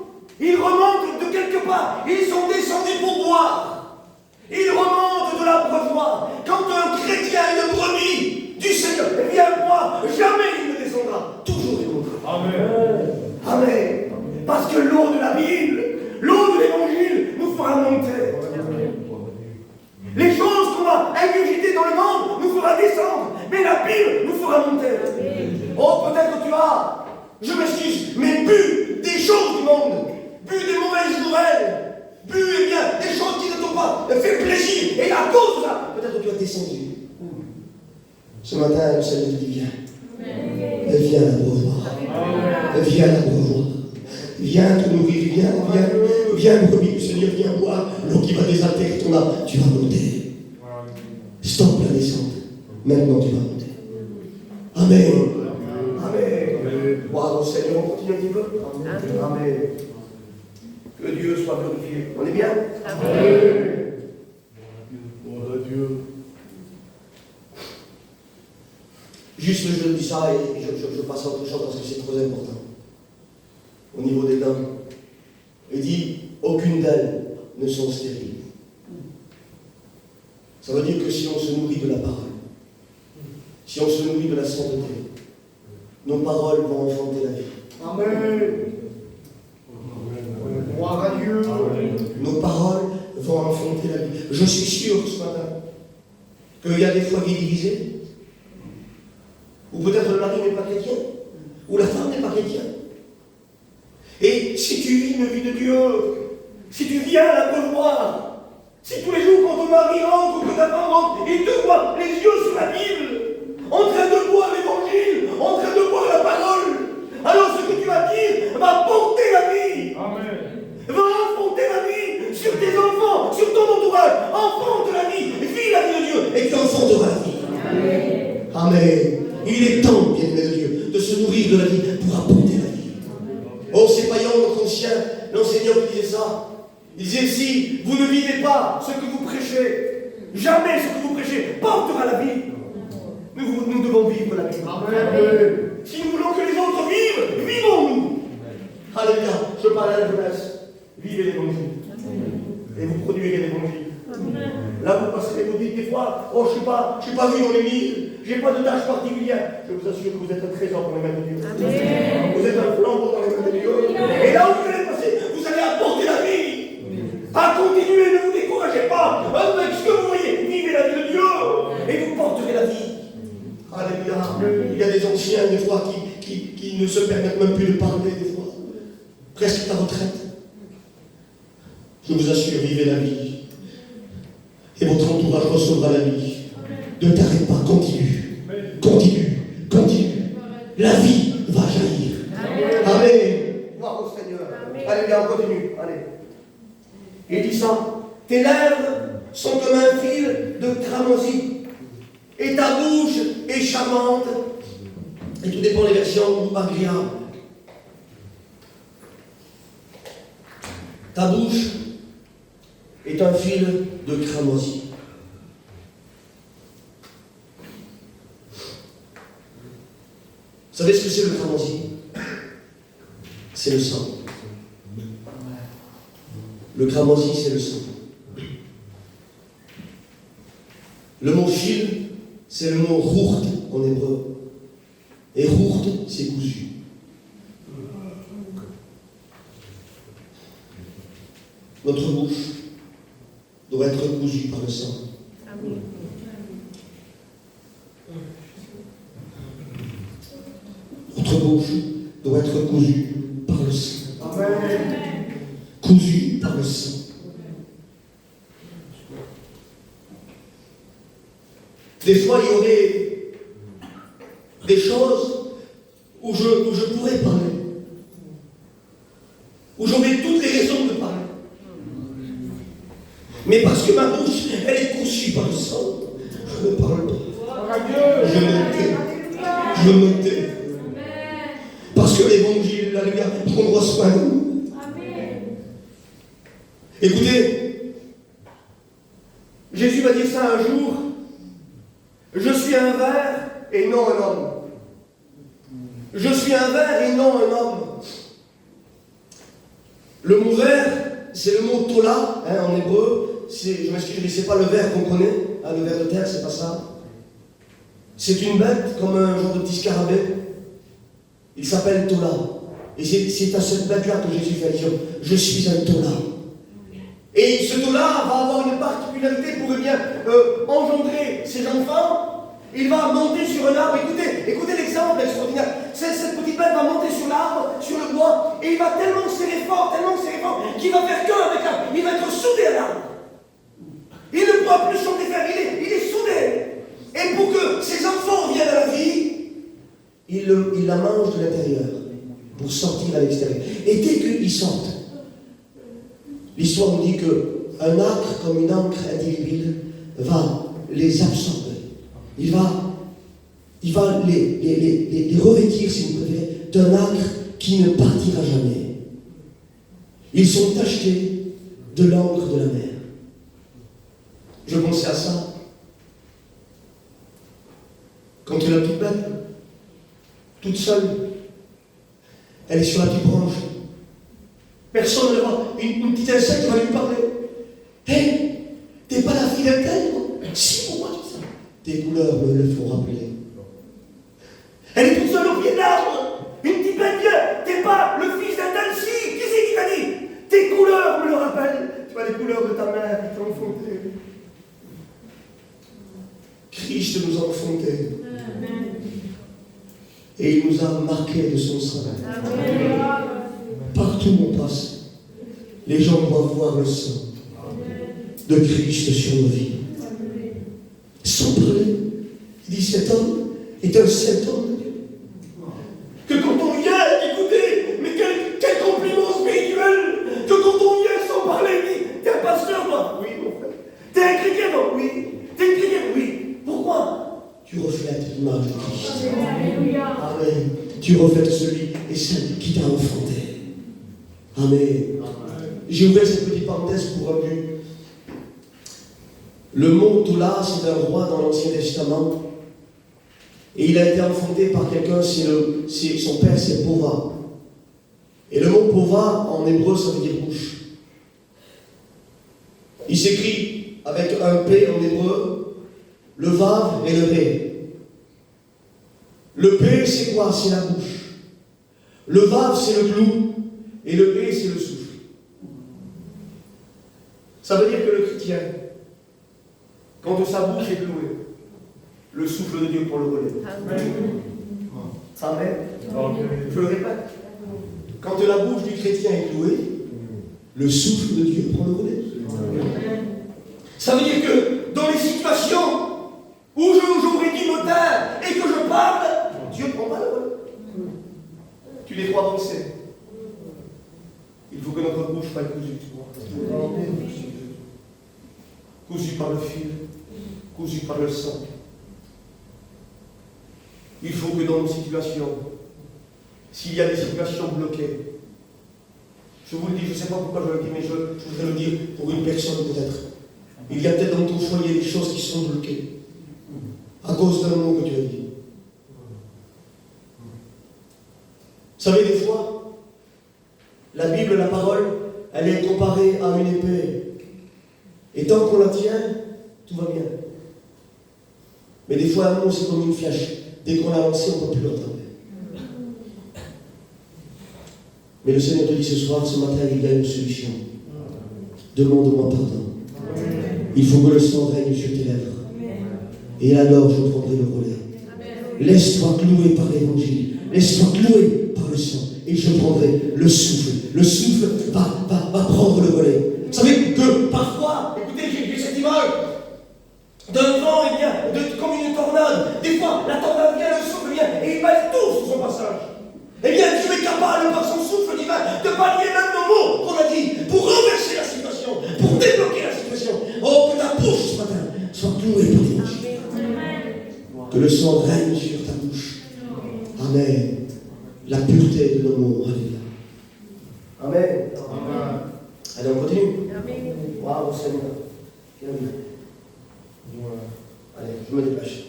Ils remontent de quelque part. Ils sont descendus pour boire. Ils remontent de l'abreuvoir. Quand un chrétien a une brebis du Seigneur vient boire, jamais il ne descendra. Toujours il montera. Amen. Amen. Parce que l'eau de la Bible, l'eau de l'Évangile nous fera monter. Les choses qu'on va ingurgiter dans le monde nous fera descendre, mais la Bible nous fera monter. Oh, peut-être que tu as, je m'excuse, mais bu des choses du monde, bu des mauvaises nouvelles, bu eh bien, des choses qui ne t'ont pas fait plaisir, et à cause de ça, peut-être que tu as descendu. Ce matin, le Seigneur te dit, viens. Et viens à l'abreuvoir. Viens à l'abreuvoir. Viens te nourrir, viens, brebis du Seigneur, viens boire l'eau qui va désaltérer ton âme. Tu vas monter. Stop la descente. Maintenant, tu vas monter. Amen. Amen. Gloire au Seigneur, on continue un petit peu. Amen. Que Dieu soit glorifié. On est bien? Amen. Gloire à Dieu. Juste, je dis ça et je passe à autre chose parce que c'est trop important. Au niveau des dents, il dit aucune d'elles ne sont stériles. Ça veut dire que si on se nourrit de la parole, si on se nourrit de la sainteté, nos paroles vont enfanter la vie. Amen. Gloire à Dieu. Nos paroles vont enfanter la vie. Je suis sûr ce matin qu'il y a des foyers divisés, ou peut-être le mari n'est pas chrétien, ou la femme n'est pas chrétienne. Et si tu vis une vie de Dieu, si tu viens à l'abreuvoir, si tous les jours quand ton mari rentre ou que ta femme rentre, il te voit les yeux sur la Bible, en train de boire l'évangile, en train de boire la parole, alors ce que tu vas dire va porter la vie. Amen. Va affronter la vie sur tes enfants, sur ton entourage. Enfante la vie, vis la vie de Dieu et tu enfanteras la vie. Amen. Il est temps, bien-aimé de Dieu, de se nourrir de la vie pour apporter la vie. Oh, c'est Payan, notre ancien, l'enseignant qui disait ça. Il disait, si vous ne vivez pas ce que vous prêchez, jamais ce que vous prêchez portera la vie. Nous devons vivre la vie. Amen. Si nous voulons que les autres vivent, vivons-nous. Alléluia. Je parle à la jeunesse. Vivez l'évangile. Et vous produirez l'évangile. Là, vous passerez, vous dites des fois, oh, je suis pas venu dans l'église, j'ai pas de tâche particulière. Je vous assure que vous êtes un trésor dans les mains de Dieu. Amen. Vous êtes un flambeau dans les mains de Dieu. Et là où vous allez passer, vous allez apporter la vie. À continuer, ne vous découragez pas. Avec ce que vous voyez, vivez la vie de Dieu. Et vous porterez la vie. Alléluia. Il y a des anciens, des fois, qui ne se permettent même plus de parler, des fois. Presque à retraite. Je vous assure, vivez la vie. Et votre entourage recevra la vie. Ne t'arrête pas, continue. Continue, continue. La vie va jaillir. Amen. Gloire au Seigneur. Allez, bien, on continue. Allez. Il dit ça. Tes lèvres sont comme un fil de cramoisi. Et ta bouche est charmante. Et tout dépend des versions ou agréables. Ta bouche est un fil de cramoisi. Vous savez ce que c'est le cramoisi? C'est le sang. Le cramoisi, c'est le sang. Le mot fil, c'est le mot rourt en hébreu. Et rourt, c'est cousu. Notre bouche doit être cousue par le sang. Amen. Notre bouche doit être cousue par le sang. Amen. Cousue par le sang. Des fois, il y aurait des choses où je pourrais parler. Où j'aurais toutes les raisons de parler. Mais parce que ma bouche, elle est cousue par le sang, je ne parle pas. Je me tais. Je me tais. Parce que l'évangile, alléluia, prendra soin de nous. Écoutez, Jésus va dire ça un jour. Je suis un ver et non un homme. Je suis un ver et non un homme. Le mot ver, c'est le mot tola, en hébreu. Je m'excuse, mais ce n'est pas le ver qu'on connaît. Le ver de terre, c'est pas ça. C'est une bête comme un genre de petit scarabée. Il s'appelle tola. Et c'est à cette bête-là que Jésus fait allusion. Je suis un tola. Et ce tola va avoir une particularité pour bien engendrer ses enfants. Il va monter sur un arbre. Écoutez l'exemple extraordinaire. Cette petite bête va monter sur l'arbre, sur le bois, et il va tellement serrer fort, qu'il va faire qu'un avec l'arbre. Il va être soudé à l'arbre. Il ne pourra plus chanter faire. Il est soudé. Et pour que ses enfants viennent à la vie, il la mange de l'intérieur pour sortir à l'extérieur. Et dès qu'ils sortent, l'histoire nous dit qu'un acre comme une encre indélébile va les absorber. Il va les revêtir, si vous préférez, d'un acre qui ne partira jamais. Ils sont tachetés de l'encre de la mer. Je pensais à ça. Quand tu es la petite bête, toute seule, elle est sur la petite branche. Personne ne la voit. Une petite insecte va lui parler. Hé, t'es pas la fille d'un tel? Si, pourquoi tout ça? Tes couleurs me le font rappeler. Elle est toute seule au pied de l'arbre. Une petite bête vient. T'es pas le fils d'un tel? Si, qui c'est qui t'a dit? Tes couleurs me le rappellent. Tu vois les couleurs de ta mère qui t'ont enfanté. Christ nous a enfantés. Et il nous a marqués de son sang. Amen. Partout où on passe, les gens doivent voir le sang de Christ sur nos vies. Sans parler, il dit cet homme est un saint homme de Dieu. Que quand on vient, écoutez, mais quel compliment spirituel, que quand on vient sans parler, il dit, t'es un pasteur, toi? Oui, mon frère. T'es un chrétien, non? Oui. T'es un chrétien? Oui. Pourquoi? tu reflètes l'image de Christ. Alléluia. Amen. Tu reflètes celui et celle qui t'a enfanté. Amen. J'ai ouvert cette petite parenthèse pour un but. Le mot Tola, c'est un roi dans l'Ancien Testament. Et il a été enfanté par quelqu'un, son père, c'est Pova. Et le mot Pova, en hébreu, ça veut dire bouche. Il s'écrit avec un P en hébreu, le Vav et le Ré. Le P, c'est quoi? C'est la bouche. Le Vav, c'est le clou. Et le Ré, c'est le souffle. Ça veut dire que le chrétien, quand sa bouche est clouée, le souffle de Dieu pour le relais. Amen. Je le répète. Quand la bouche du chrétien est clouée, le souffle de Dieu prend le relais. Ça veut dire que dans les situations où j'aurais dû me taire et que je parle, Dieu prend pas le relais. Tu les trois pensées. Il faut que notre bouche soit cousue. Cousue par le fil, cousue par le sang. Il faut que dans nos situations, s'il y a des situations bloquées, je vous le dis, je ne sais pas pourquoi je le dis, mais je voudrais le dire pour une personne peut-être. Il y a peut-être dans ton foyer des choses qui sont bloquées à cause d'un mot que tu as dit. Vous savez, des fois, la Bible, la parole, elle est comparée à une épée. Et tant qu'on la tient, tout va bien. Mais des fois, un mot, c'est comme une flèche. Dès qu'on l'a lancé, on ne peut plus l'entendre. Mais le Seigneur te dit ce soir, ce matin, il y a une solution. Demande-moi pardon. Il faut que le sang règne sur tes lèvres. Et alors, je prendrai le relais. Laisse-toi clouer par l'évangile. Laisse-toi clouer par le sang. Et je prendrai le souffle. Le souffle va prendre le relais. Vous savez que parfois, écoutez, j'ai cette image d'un vent, comme une tornade. Des fois, la tornade vient, le souffle vient, et il balaye tout sur son passage. Eh bien, Dieu est capable, par son souffle divin, de balayer même nos mots qu'on a dit, pour renverser la situation, pour débloquer la situation. Oh, que ta bouche ce matin soit clouée par l'évangile. Que le sang règne sur ta bouche. Amen. La pureté de nos mots. Alléluia. Amen. Amen. Allez, on continue. Waouh, Seigneur. Allez, je me dépêche.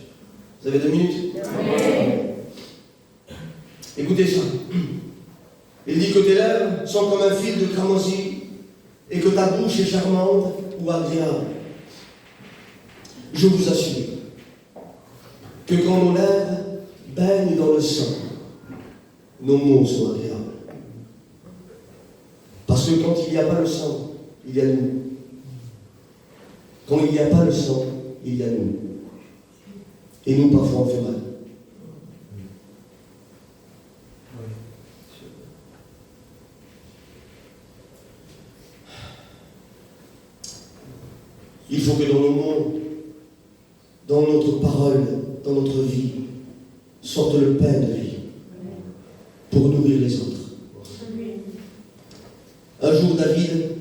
Vous avez 2 minutes? Amen. Écoutez ça. Il dit que tes lèvres sont comme un fil de cramoisi et que ta bouche est charmante ou agréable. Je vous assure que quand nos lèvres baignent dans le sang, nos mots sont agréables. Parce que quand il n'y a pas le sang, il y a nous. Quand il n'y a pas le sang, il y a nous. Et nous, parfois, on fait mal. Il faut que dans nos mots, dans notre parole, dans notre vie, sorte le pain de vie pour nourrir les autres. Un jour, David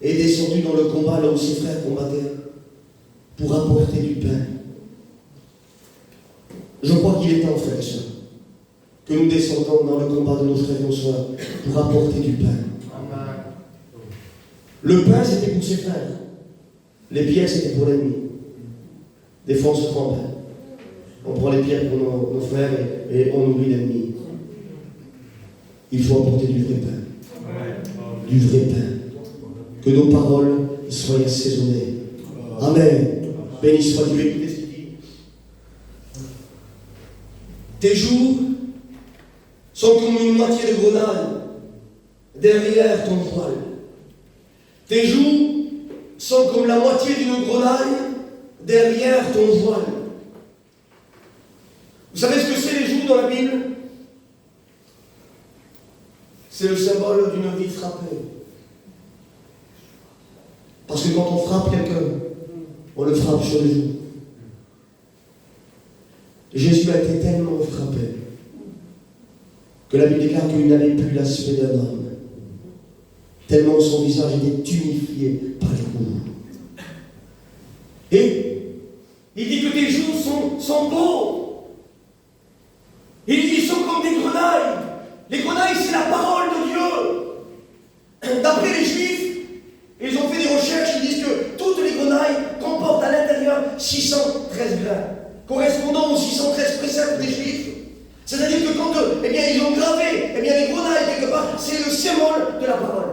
est descendu dans le combat là où ses frères combattaient pour apporter du pain. Je crois qu'il est temps, frères et sœurs, que nous descendons dans le combat de nos frères et nos sœurs pour apporter du pain. Le pain, c'était pour ses frères. Les pierres, c'était pour l'ennemi. Des fois, on se trompe. On prend les pierres pour nos frères et on nourrit l'ennemi. Il faut apporter du vrai pain. Du vrai pain. Que nos paroles soient assaisonnées. Amen. Béni soit Dieu. Écoutez ce qu'il dit. Tes jours sont comme une moitié de grenaille derrière ton voile. Tes jours sont comme la moitié d'une grenaille derrière ton voile. Vous savez ce que c'est les joues dans la Bible? C'est le symbole d'une vie frappée. Parce que quand on frappe quelqu'un, on le frappe sur les joues. Jésus a été tellement frappé que la Bible déclare qu'il n'avait plus l'aspect d'un homme. Tellement son visage était unifié par les coups. Et Il dit que tes joues sont beaux. Il dit ils sont comme des grenailles. Les grenailles, c'est la parole de Dieu. D'après les Juifs, ils ont fait des recherches, ils disent que toutes les grenailles comportent à l'intérieur 613 grains, correspondant aux 613 préceptes des Juifs. C'est-à-dire que quand ils ont gravé les grenailles quelque part, c'est le symbole de la parole.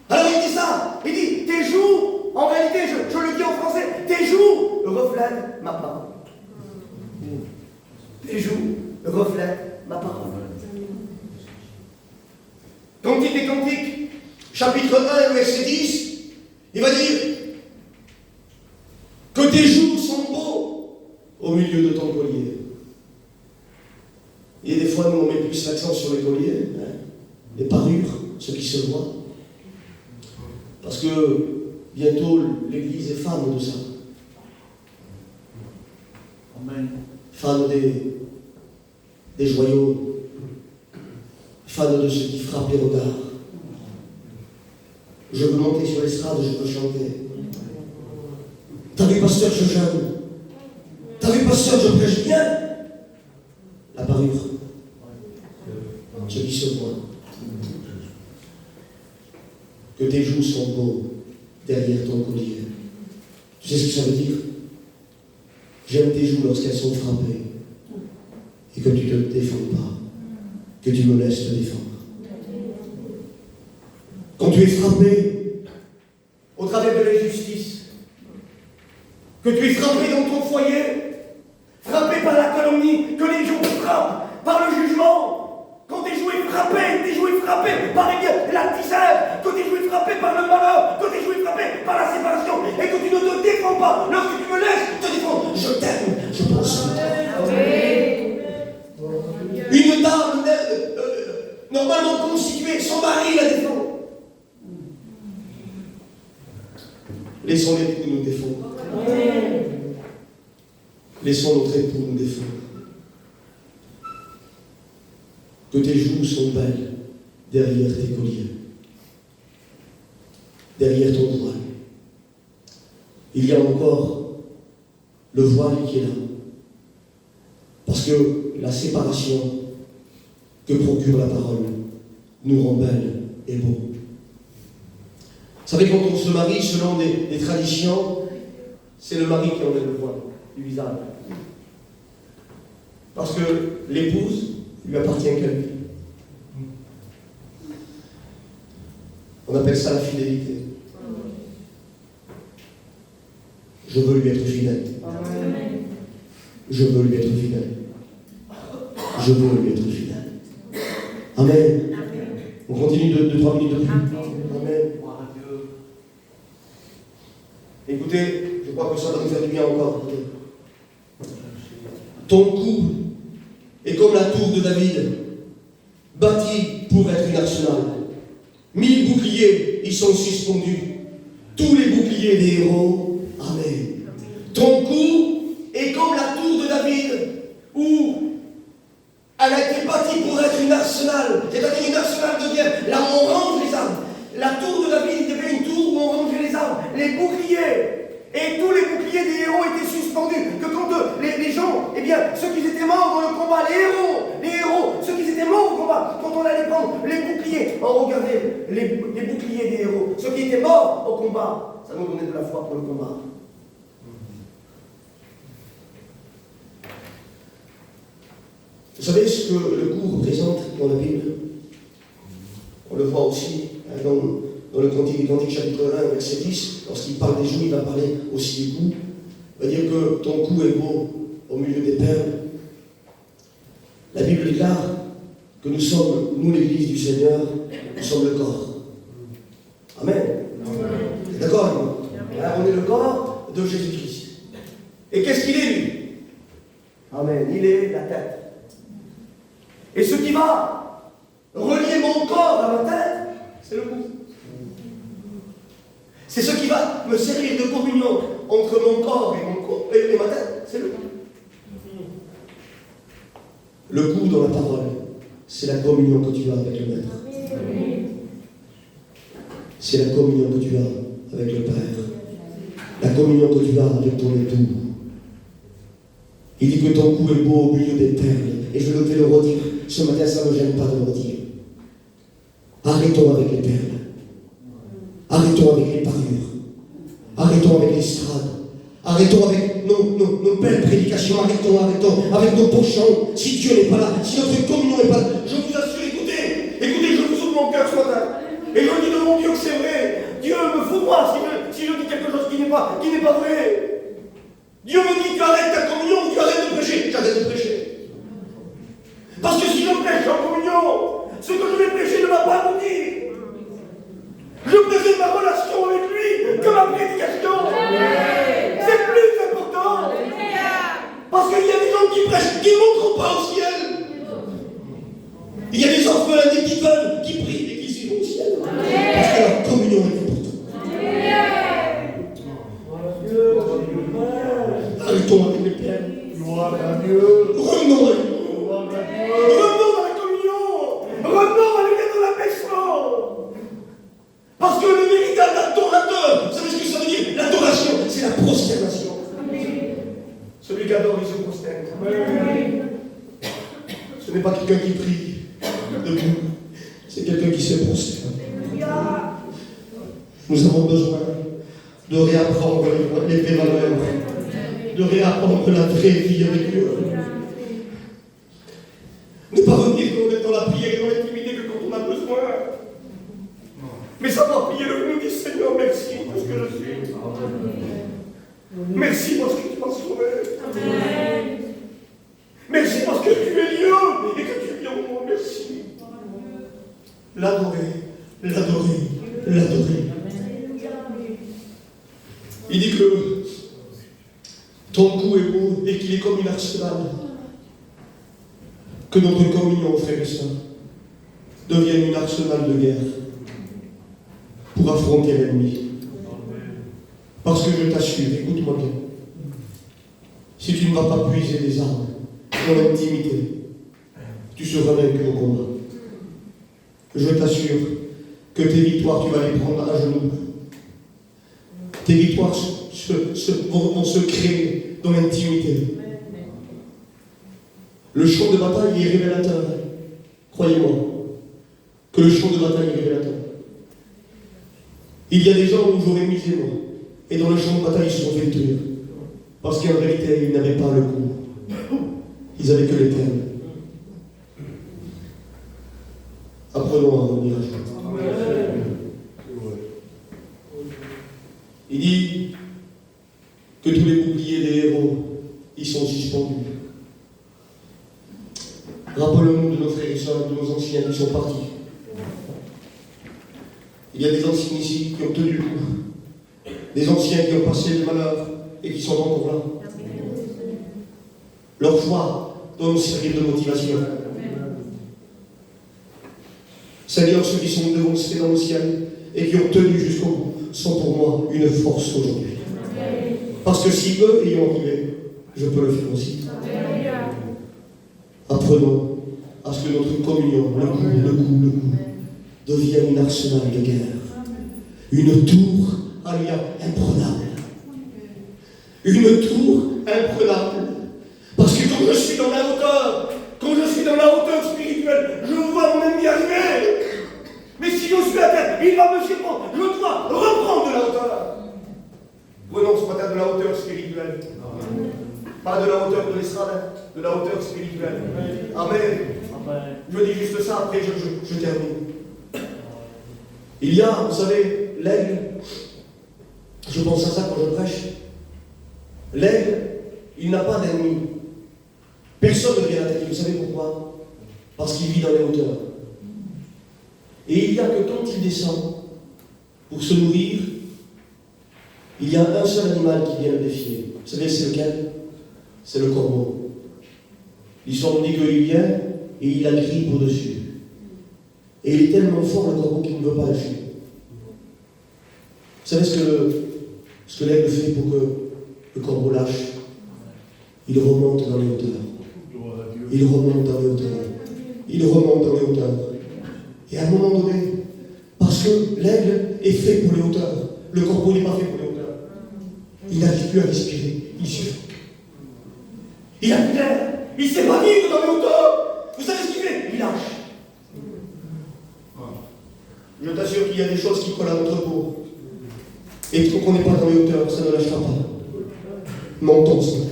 Alors il dit ça, il dit tes joues, en réalité, je le dis en français, tes joues reflètent ma parole. Tes joues reflètent ma parole. Cantique des Cantiques, chapitre 1, verset 10, il va dire que tes joues sont beaux au milieu de ton collier. Et des fois, nous, on met plus l'accent sur les colliers, les parures, ce qui se voit. Parce que bientôt, l'Église est fan de ça. Amen. Fan des joyaux, fan de ce qui frappe les regards. Je veux monter sur l'estrade, je veux chanter. T'as vu, pasteur, je jeûne. T'as vu, pasteur, je prêche bien. La parure, ce qui se voit. Que tes joues sont beaux derrière ton collier. Tu sais ce que ça veut dire? J'aime tes joues lorsqu'elles sont frappées et que tu ne te défends pas, que tu me laisses te défendre. Quand tu es frappé au travers de l'injustice, que tu es frappé dans ton foyer, frappé par la calomnie, que les gens frappent par le jugement, quand tes joues est frappé par la disette, que tes joues est frappé par le malheur, que tes joues est frappé par la séparation, et que tu ne te défends pas, lorsque tu me laisses te défendre, je t'aime, je pense. Une dame normalement constituée, son mari la défend. Laissons l'époux nous défendre. Laissons notre époux nous défendre. Que tes joues sont belles derrière tes colliers, derrière ton voile. Il y a encore le voile qui est là. Parce que la séparation que procure la parole nous rend belles et beaux. Vous savez, quand on se marie, selon des traditions, c'est le mari qui enlève le voile du visage. Parce que l'épouse lui appartient qu'à lui. On appelle ça la fidélité. Je veux lui être fidèle. Je veux lui être fidèle. Je veux lui être fidèle. Amen. On continue de 3 minutes de plus. Amen. Écoutez, je crois que ça va nous faire du bien encore. Ton cou est comme la tour de David, bâtie pour être une arsenal. 1000 boucliers y sont suspendus. Tous les boucliers des héros. Amen. Ton cou est comme la tour de David, où elle a été bâtie pour être une arsenal. C'est-à-dire une arsenal de guerre. Là où on range les armes. La tour de David, il y avait une tour où on rangeait les armes. Les boucliers. Et tous les boucliers des héros étaient suspendus. Que quand les gens, ceux qui étaient morts dans le combat, les héros, ceux qui étaient morts au combat, quand on allait prendre les boucliers, on regardait les boucliers des héros. Ceux qui étaient morts au combat, ça nous donnait de la foi pour le combat. Vous savez ce que le cou représente dans la Bible? On le voit aussi dans le Cantique des Cantiques, chapitre 1, verset 10, lorsqu'il parle des joues, il va parler aussi du cou. Il va dire que ton cou est beau au milieu des perles. La Bible déclare que nous sommes, nous l'Église du Seigneur, nous sommes le corps. Amen. D'accord? On est le corps de Jésus-Christ. Et qu'est-ce qu'il est, lui? Amen. Il est la tête. Et ce qui va relier mon corps à ma tête, c'est le cou. C'est ce qui va me servir de communion entre mon corps et ma tête, c'est le cou. Le cou dans la parole, c'est la communion que tu as avec le Maître. C'est la communion que tu as avec le Père. La communion que tu as avec ton époux. Il dit que ton cou est beau au milieu des perles. Et je vais le redire. Ce matin, ça ne me gêne pas de le redire. Arrêtons avec les perles. Arrêtons avec les parures. Arrêtons avec l'estrade. Arrêtons avec nos belles prédications. Arrêtons avec nos beaux chants. Si Dieu n'est pas là, si notre communion n'est pas là, je vous assure, écoutez, je vous ouvre mon cœur ce matin. Et je dis de mon Dieu que c'est vrai. Dieu me fout droit si je dis quelque chose qui n'est pas vrai. Dieu me dit, tu arrêtes ta communion ou tu arrêtes de prêcher. J'arrête de prêcher. Parce que si je prêche en communion, ce que je vais prêcher ne va pas aboutir. Je préfère ma relation avec lui que ma prédication. C'est plus important. Parce qu'il y a des gens qui prêchent, qui ne montrent pas au ciel. Il y a des orphelins, des qui veulent, qui prient et qui iront au ciel. Parce que leur communion est importante. Arrêtons avec les perles. Revenons dans la communion. Revenons à l'état de l'abaissement. Parce que le véritable adorateur, vous savez ce que ça veut dire? L'adoration, c'est la prosternation. Celui qui adore, il se prosterne. Ce n'est pas quelqu'un qui prie debout, c'est quelqu'un qui se prosterne. Nous avons besoin de réapprendre les vraies valeurs, de réapprendre la vraie vie avec Dieu. Ne pas revenir quand on est dans la prière et dans l'intimité que quand on a besoin. Mais savoir prier le nous dit Seigneur, merci pour ce que je suis. Merci parce que tu m'as sauvé. Merci parce que tu es Dieu et que tu viens au monde. Merci. L'adorer. Il dit que ton cou est beau et qu'il est comme une arsenal. Que notre communion, frères et sœurs, devienne une arsenal de guerre pour affronter l'ennemi. Parce que je t'assure, écoute-moi bien, si tu ne vas pas puiser des armes dans l'intimité, tu seras vaincu au combat. Je t'assure que tes victoires, tu vas les prendre à genoux. Tes victoires vont se créer dans l'intimité. Le champ de bataille est révélateur. Croyez-moi que le champ de bataille est révélateur. Il y a des gens où j'aurais misé moi, et dans le champ de bataille ils se sont fait tuer. Parce qu'en réalité, ils n'avaient pas le coup. Ils n'avaient que l'éternel. Apprenons à revenir à jour. Il dit que tous les boucliers des héros, ils sont suspendus. Rappelons-nous de nos frères et sœurs, de nos anciens qui sont partis. Il y a des anciens ici qui ont tenu le coup. Des anciens qui ont passé le malheur et qui sont encore là. Leur foi doit nous servir de motivation. Seigneur, ceux qui sont devancés dans le ciel et qui ont tenu jusqu'au bout sont pour moi une force aujourd'hui. Parce que si eux y ont arrivé, je peux le faire aussi. Apprenons à ce que notre communion, le coup, devienne une arsenal de guerre. Une tour, alléluia, imprenable. Une tour imprenable. Parce que quand je suis dans la hauteur spirituelle, je vois mon ennemi arriver. Mais si je suis à terre, il va me surprendre. Je dois reprendre de la hauteur. Prenons ce matin de la hauteur spirituelle. Pas de la hauteur de l'estrade, de la hauteur spirituelle. Amen. Je dis juste ça, après je termine. Il y a, vous savez, l'aigle, je pense à ça quand je prêche. L'aigle, il n'a pas d'ennemi. Personne ne vient l'attaquer. Vous savez pourquoi? Parce qu'il vit dans les hauteurs. Et il n'y a que quand il descend pour se nourrir, il y a un seul animal qui vient le défier. Vous savez, c'est lequel? C'est le corbeau. L'histoire nous dit qu'il vient et il agrippe au-dessus. Et il est tellement fort, le corbeau, qu'il ne veut pas lâcher. Vous savez ce que l'aigle fait pour que le corbeau lâche? Il remonte dans les hauteurs. Il remonte dans les hauteurs. Il remonte dans les hauteurs. Et à un moment donné, parce que l'aigle est fait pour les hauteurs, le corbeau n'est pas fait pour les hauteurs. Il n'arrive plus à respirer, il suffoque. Il a plus d'air. Il ne sait pas vivre dans les hauteurs. Vous savez ce qu'il fait? Il lâche. Je t'assure qu'il y a des choses qui collent à notre peau. Et tant qu'on n'est pas dans les hauteurs, ça ne lâchera pas. Montons ce matin.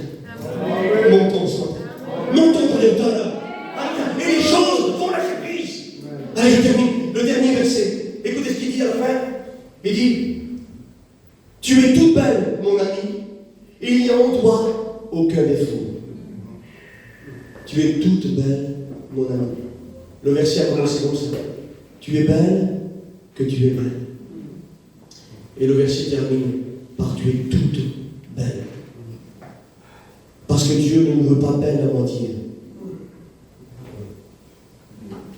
Montons ce matin. Montons dans les hauteurs. Et les choses vont lâcher prise. Allez, je termine. Le dernier verset. Écoutez ce qu'il dit à la fin. Il dit: tu es toute belle, mon ami. Il n'y a en toi aucun défaut. Tu es toute belle, mon ami. Le verset a commencé comme ça. Tu es belle, que tu es belle. Et le verset termine par tu es toute belle. Parce que Dieu ne nous veut pas belle à moitié.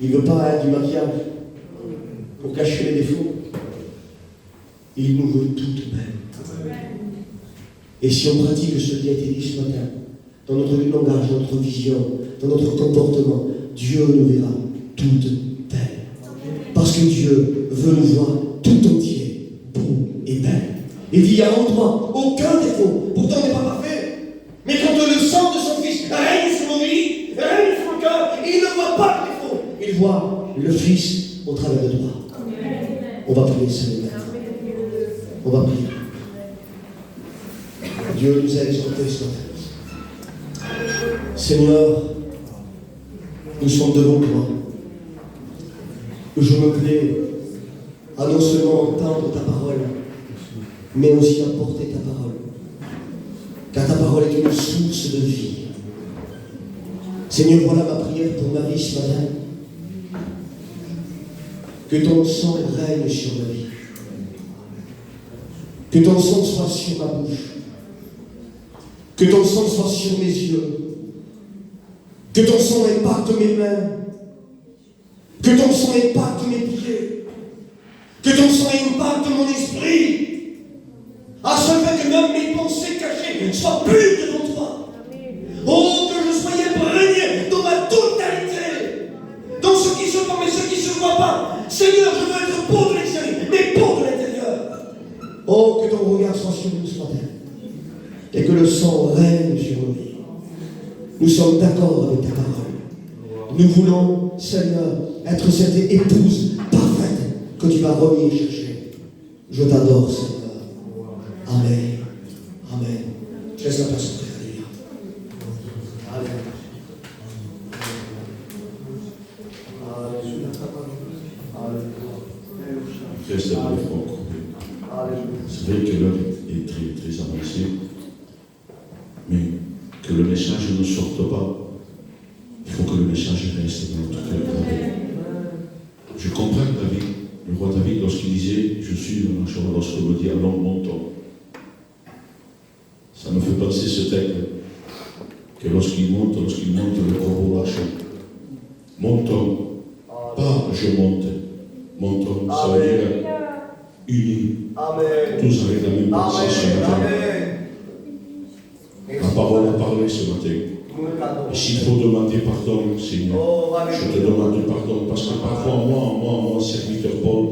Il ne veut pas du maquillage pour cacher les défauts. Il nous veut toutes belles. Et si on pratique ce qui a été dit ce matin, dans notre langage, dans notre vision, dans notre comportement, Dieu nous verra toutes belles. Parce que Dieu veut nous voir tout entier, beau et belle. Il dit: il n'y a en toi aucun défaut. Pourtant, on n'est pas parfait. Mais quand le sang de son Fils règne sur nos vies, règne sur nos cœurs, il ne voit pas de défaut. Il voit le Fils au travers de toi. On va prier, Seigneur. On va prier. Dieu nous a exhortés ce matin. Seigneur, nous sommes devant toi. Je me plais à non seulement entendre ta parole, mais aussi à porter ta parole. Car ta parole est une source de vie. Seigneur, voilà ma prière pour ma vie ce matin. Que ton sang règne sur ma vie. Que ton sang soit sur ma bouche. Que ton sang soit sur mes yeux. Que ton sang impacte mes mains. Que ton sang impacte mes pieds. Que ton sang impacte mon esprit. Afin que même mes pensées cachées soient pures devant toi. Oh, que je sois imprégné dans ma totalité. Dans ce qui se voit, mais ce qui ne se voit pas. Seigneur, je veux être beau de l'extérieur, mais beau de l'intérieur. Oh, que ton regard soit sur nous ce matin. Et que le sang règne sur nos vies. Nous sommes d'accord avec ta parole. Nous voulons, Seigneur, être cette épouse parfaite que tu vas revenir chercher. Je t'adore, Seigneur. Amen. Amen. Je laisse la place au frère. Alléluia. C'est vrai que l'heure est très, très avancée, mais que le message ne sorte pas. Il faut que le message reste dans notre cœur. Je comprends David, le roi David, lorsqu'il disait: je suis dans la chambre, lorsqu'on me dit allons, montons. Ça me fait penser ce texte, que lorsqu'il monte, le corbeau lâche. Montons, pas je monte. Montons, ça veut dire unis. Amen. Tous avec la même pensée ce matin. La parole a parlé ce matin. Et s'il faut demander pardon, Seigneur, je te demande pardon, parce que parfois, moi, mon serviteur Paul,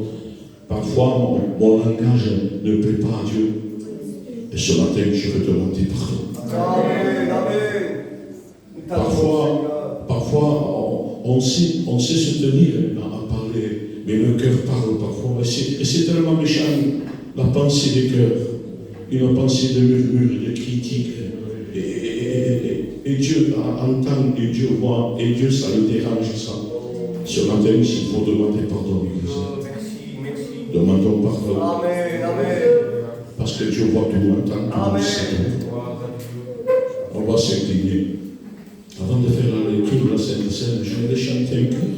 parfois mon langage ne plaît pas à Dieu. Et ce matin, je veux demander pardon. Amen. Parfois, on sait se tenir à parler, mais le cœur parle parfois. Et c'est tellement méchant, la pensée des cœurs, une pensée de murmure, de critique. Et Dieu entend, et Dieu voit, et Dieu, ça le dérange, ça. Ce matin, s'il faut demander pardon, l'Église. Merci. Demandons pardon. Amen. Parce que Dieu voit tout, entend tout. Amen. On va s'incliner. Avant de faire la lecture de la Sainte Seine, je vais chanter un chœur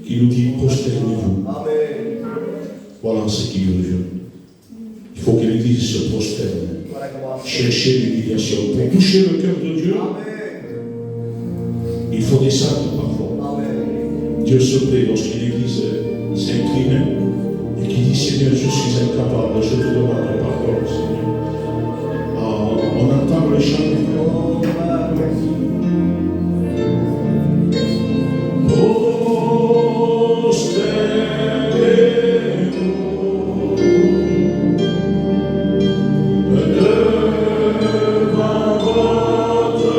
qui nous dit: prosternez-vous. Amen. Voilà ce qui nous revient. Il faut que l'Église se prosterne. Chercher l'humiliation. Pour toucher le cœur de Dieu, il faut descendre parfois. Amen. Dieu se plaît lorsque l'Église s'incline et qui dit: Seigneur, je suis incapable, je te demande pardon, Seigneur. On entend le chant. Devant votre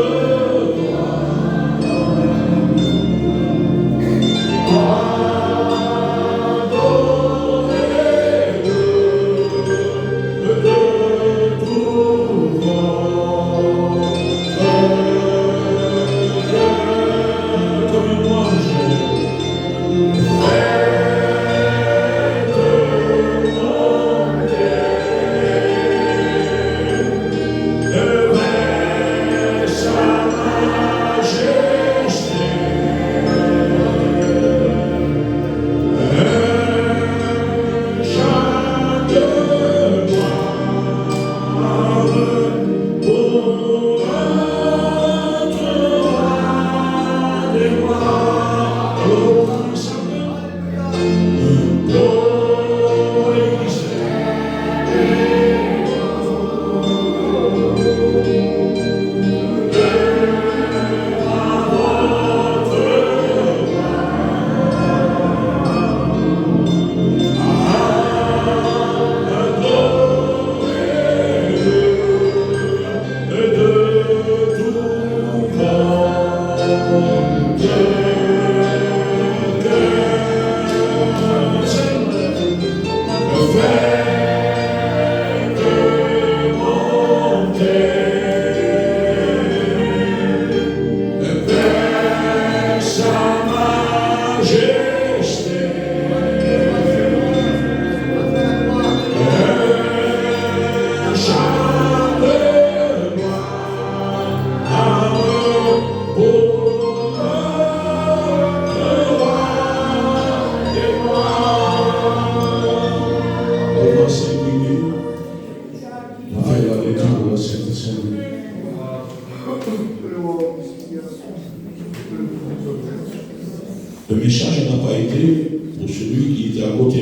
Le message n'a pas été pour celui qui était à côté.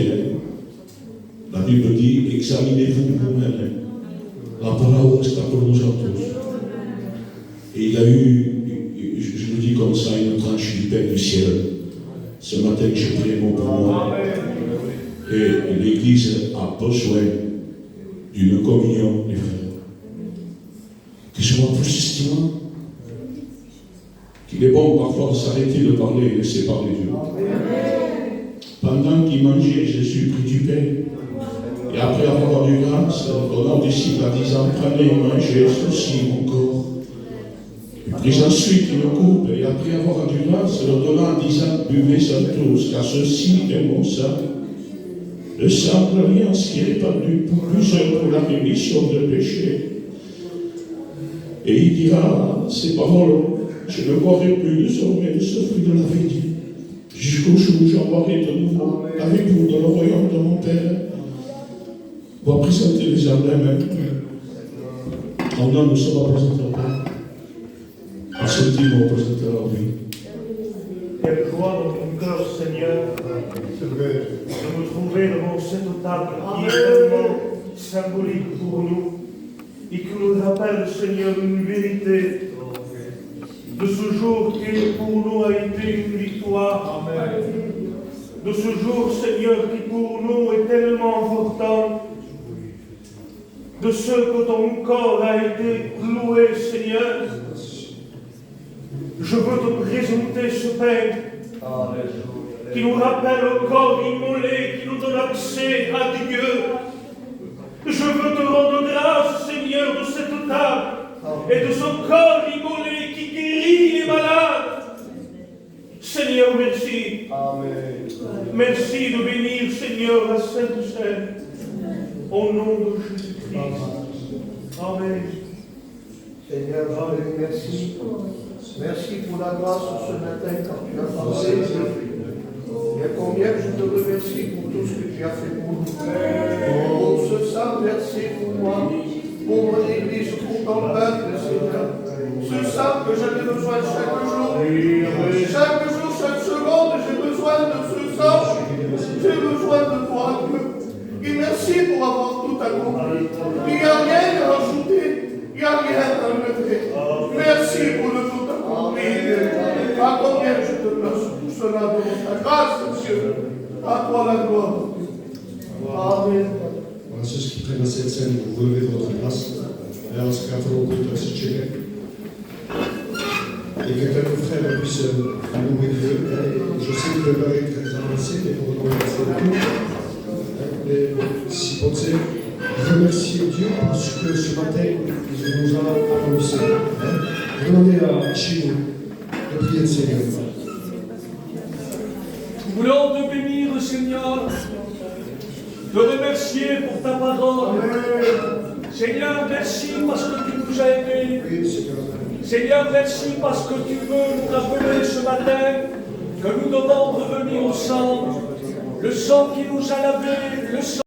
La Bible dit, examinez-vous vous-même. La parole est pour nous tous. Et il a eu, je le dis comme ça, une tranche du Père du ciel. Ce matin, j'ai pris mon pour moi. Et l'Église a besoin d'une communion, les frères. Qui soit plus estimant. Qu'il est bon parfois de s'arrêter de parler et laisser parler Dieu. Pendant qu'il mangeait, Jésus prit du pain. Et après avoir rendu grâce, donnant aux disciples à disant, prenez et mangez, ceci mon corps. Il prit ensuite une coupe, et après avoir rendu grâce, le donnant en disant, buvez-en tous, car ceci est mon sang. Le sang de l'alliance qui est répandu pour plusieurs pour la rémission de péché. Et il dira, ces paroles, je ne boirai plus désormais de ce fruit de la vie, jusqu'au jour où j'en boirai de nouveau avec vous dans le royaume de mon Père. On va présenter les âmes même. Maintenant, nous sommes à présenter au Père. À ce petit mot, présenter à leur vie. Quelle joie dans mon cœur, Seigneur, de me trouver devant cette table qui est tellement symbolique pour nous et qui nous rappelle, Seigneur, une vérité de ce jour qui pour nous a été une victoire. Amen. De ce jour, Seigneur, qui pour nous est tellement important. De ce que ton corps a été cloué, Seigneur. Je veux te présenter ce pain qui nous rappelle le corps immolé, qui nous donne accès à Dieu. Je veux te rendre grâce, Seigneur, de cette table et de ce corps immolé qui guérit les malades. Seigneur, merci. Amen. Merci de bénir, Seigneur, la Sainte Seine. Au nom de Jésus-Christ. Amen. Seigneur, je te remercie. Merci pour la grâce ce matin quand tu as parlé. Et combien je te remercie pour tout ce que tu as fait pour nous. Pour ce saint verset pour moi, pour mon église, pour ton peuple, Seigneur. Ce saint que j'avais besoin chaque jour. Chaque jour, chaque seconde, j'ai besoin de ce saint. J'ai besoin de toi, Dieu. Et merci pour avoir tout accompli. Il n'y a rien à rajouter. Il n'y a rien à enlever. Merci pour le tout accompli. À combien je te place pour cela de ta grâce, Dieu. À toi la gloire. Amen. Voilà, ceux qui prennent à cette scène, vous relevez de votre place. Et alors, c'est qu'à faire au bout de ce check. Et que quelques frères puissent louer Dieu. Je sais que l'heure est très avancée, mais pour remercier tout. Mais si vous pensez, remercier Dieu parce que ce matin, il nous a annoncé. Demandez à Chino de prier le Seigneur. Nous voulons te bénir, Seigneur, te remercier pour ta parole. Seigneur, merci parce que tu nous as aimés. Seigneur, merci parce que tu veux nous rappeler ce matin que nous devons revenir au sang, le sang qui nous a lavés, le sang